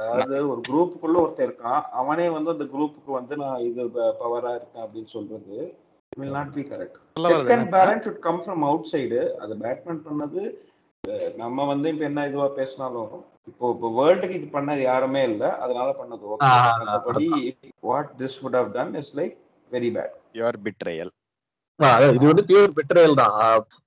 ஒரு குரூப்புக்குள்ள ஒருத்தர் இருக்கான், அவனே வந்து அந்த குரூப்புக்கு வந்து நான் இது பவரா இருக்கேன் அப்படின்னு சொல்றது will not be correct. Check and balance should come from outside. அது பேட்மேன் பண்ணது. நம்ம வந்து இப்ப என்ன இதுவா பேசினாலும் இப்போ வேர்ல்டுக்கு இது பண்ணது யாருமே இல்ல, அதனால பண்ணது ஓகே. மற்றபடி what this would have done is like very bad. Your betrayal. இது வந்து பியூர் பிட்ரயல் தான்.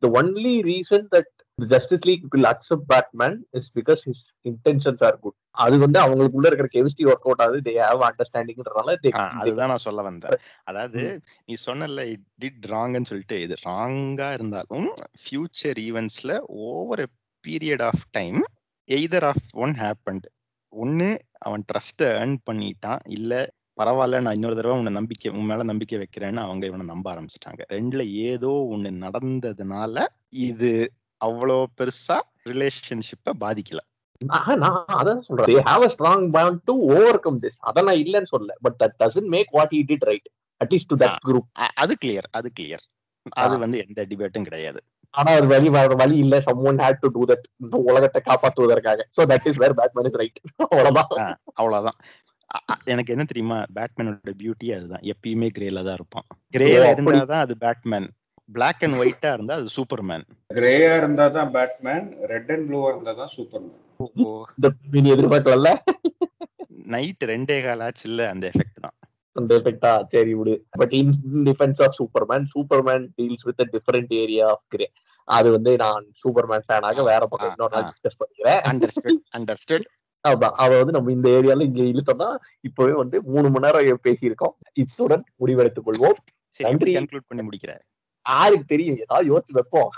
The only reason that the Justice League will accept Batman is because his intentions are good. அது வந்து அவங்களுக்குள்ள இருக்கிற கெமிஸ்ட்ரி ஒர்க் அவுட் ஆகுது. they have understandingன்றதால அதுதான் நான் சொல்ல வந்தேன். அதாவது நீ சொன்னல இட் டிட் ராங்னு சொல்லிட்டு, இது ராங்கா இருந்தாலும் ஃபியூச்சர் ஈவென்ட்ஸ்ல over a period of time either of one happened. ஒன்னு அவன் ட்ரஸ்ட் earn பண்ணிட்டான், இல்ல பரவாயில்ல நான் இன்னொரு தடவை உன் மேல நம்பிக்கை வைக்கிறேன்னு அவங்க இவனை நம்ப ஆரம்பிச்சிட்டாங்க. ரெண்டுல ஏதோ ஒண்ணு நடந்ததுனால இது அவ்வளோ பெருசா ரிலேஷன்ஷிப்பை பாதிக்கல. நான் அதான் சொல்றேன், they have a strong bond to overcome this. அத நான் இல்லன்னு சொல்லல, but that doesn't make what he did right, at least to that group. அது கிளியர். அது வந்து எந்த டிபேட்டும் கிடையாது. ஆனா அது வழி இல்ல, someone had to do that உலகத்தை காப்பாற்றுவதற்காக. so that is where Batman is right. அவ்வளவுதான். எனக்கு என்ன தெரியுமா, பேட்மேனோட பியூட்டி அதுதான், எப்பயுமே கிரேல தான் இருப்பான். கிரேல இருந்தாதான் அது பேட்மேன், பிளாக் அண்ட் ஒயிட்டா இருந்தா அது சூப்பர்மேன். கிரேயா இருந்தா தான் பேட்மேன், ரெட் அண்ட் ப்ளூவா இருந்தா தான் சூப்பர்மேன். நீ எதிர்பார்க்கல, நைட் 2.25 ஆச்சு இல்ல, அந்த எஃபெக்ட் தான். அந்த எஃபெக்டா சரி விடு. But in defence of Superman deals with a different area of grey. அது வந்து நான் சூப்பர்மேன் ஃபேனாக வேற பக்கம் இன்னொரு நாள் டிஸ்கஸ் பண்ணிக்கிறேன். அண்டர்ஸ்டுட். அதான் அவ வந்து நம்ம இந்த ஏரியால இங்க இழுத்தோம்னா இப்பவே வந்து 3 மணி நேரம் பேசியிருக்கோம். இத்துடன் முடிவெடுத்துக் கொள்வோம். நன்றி. கன்க்ளூட் பண்ணி முடிக்கிறேன். யாருக்கு தெரியும், ஏதாவது யோசிச்சு வைப்போம்.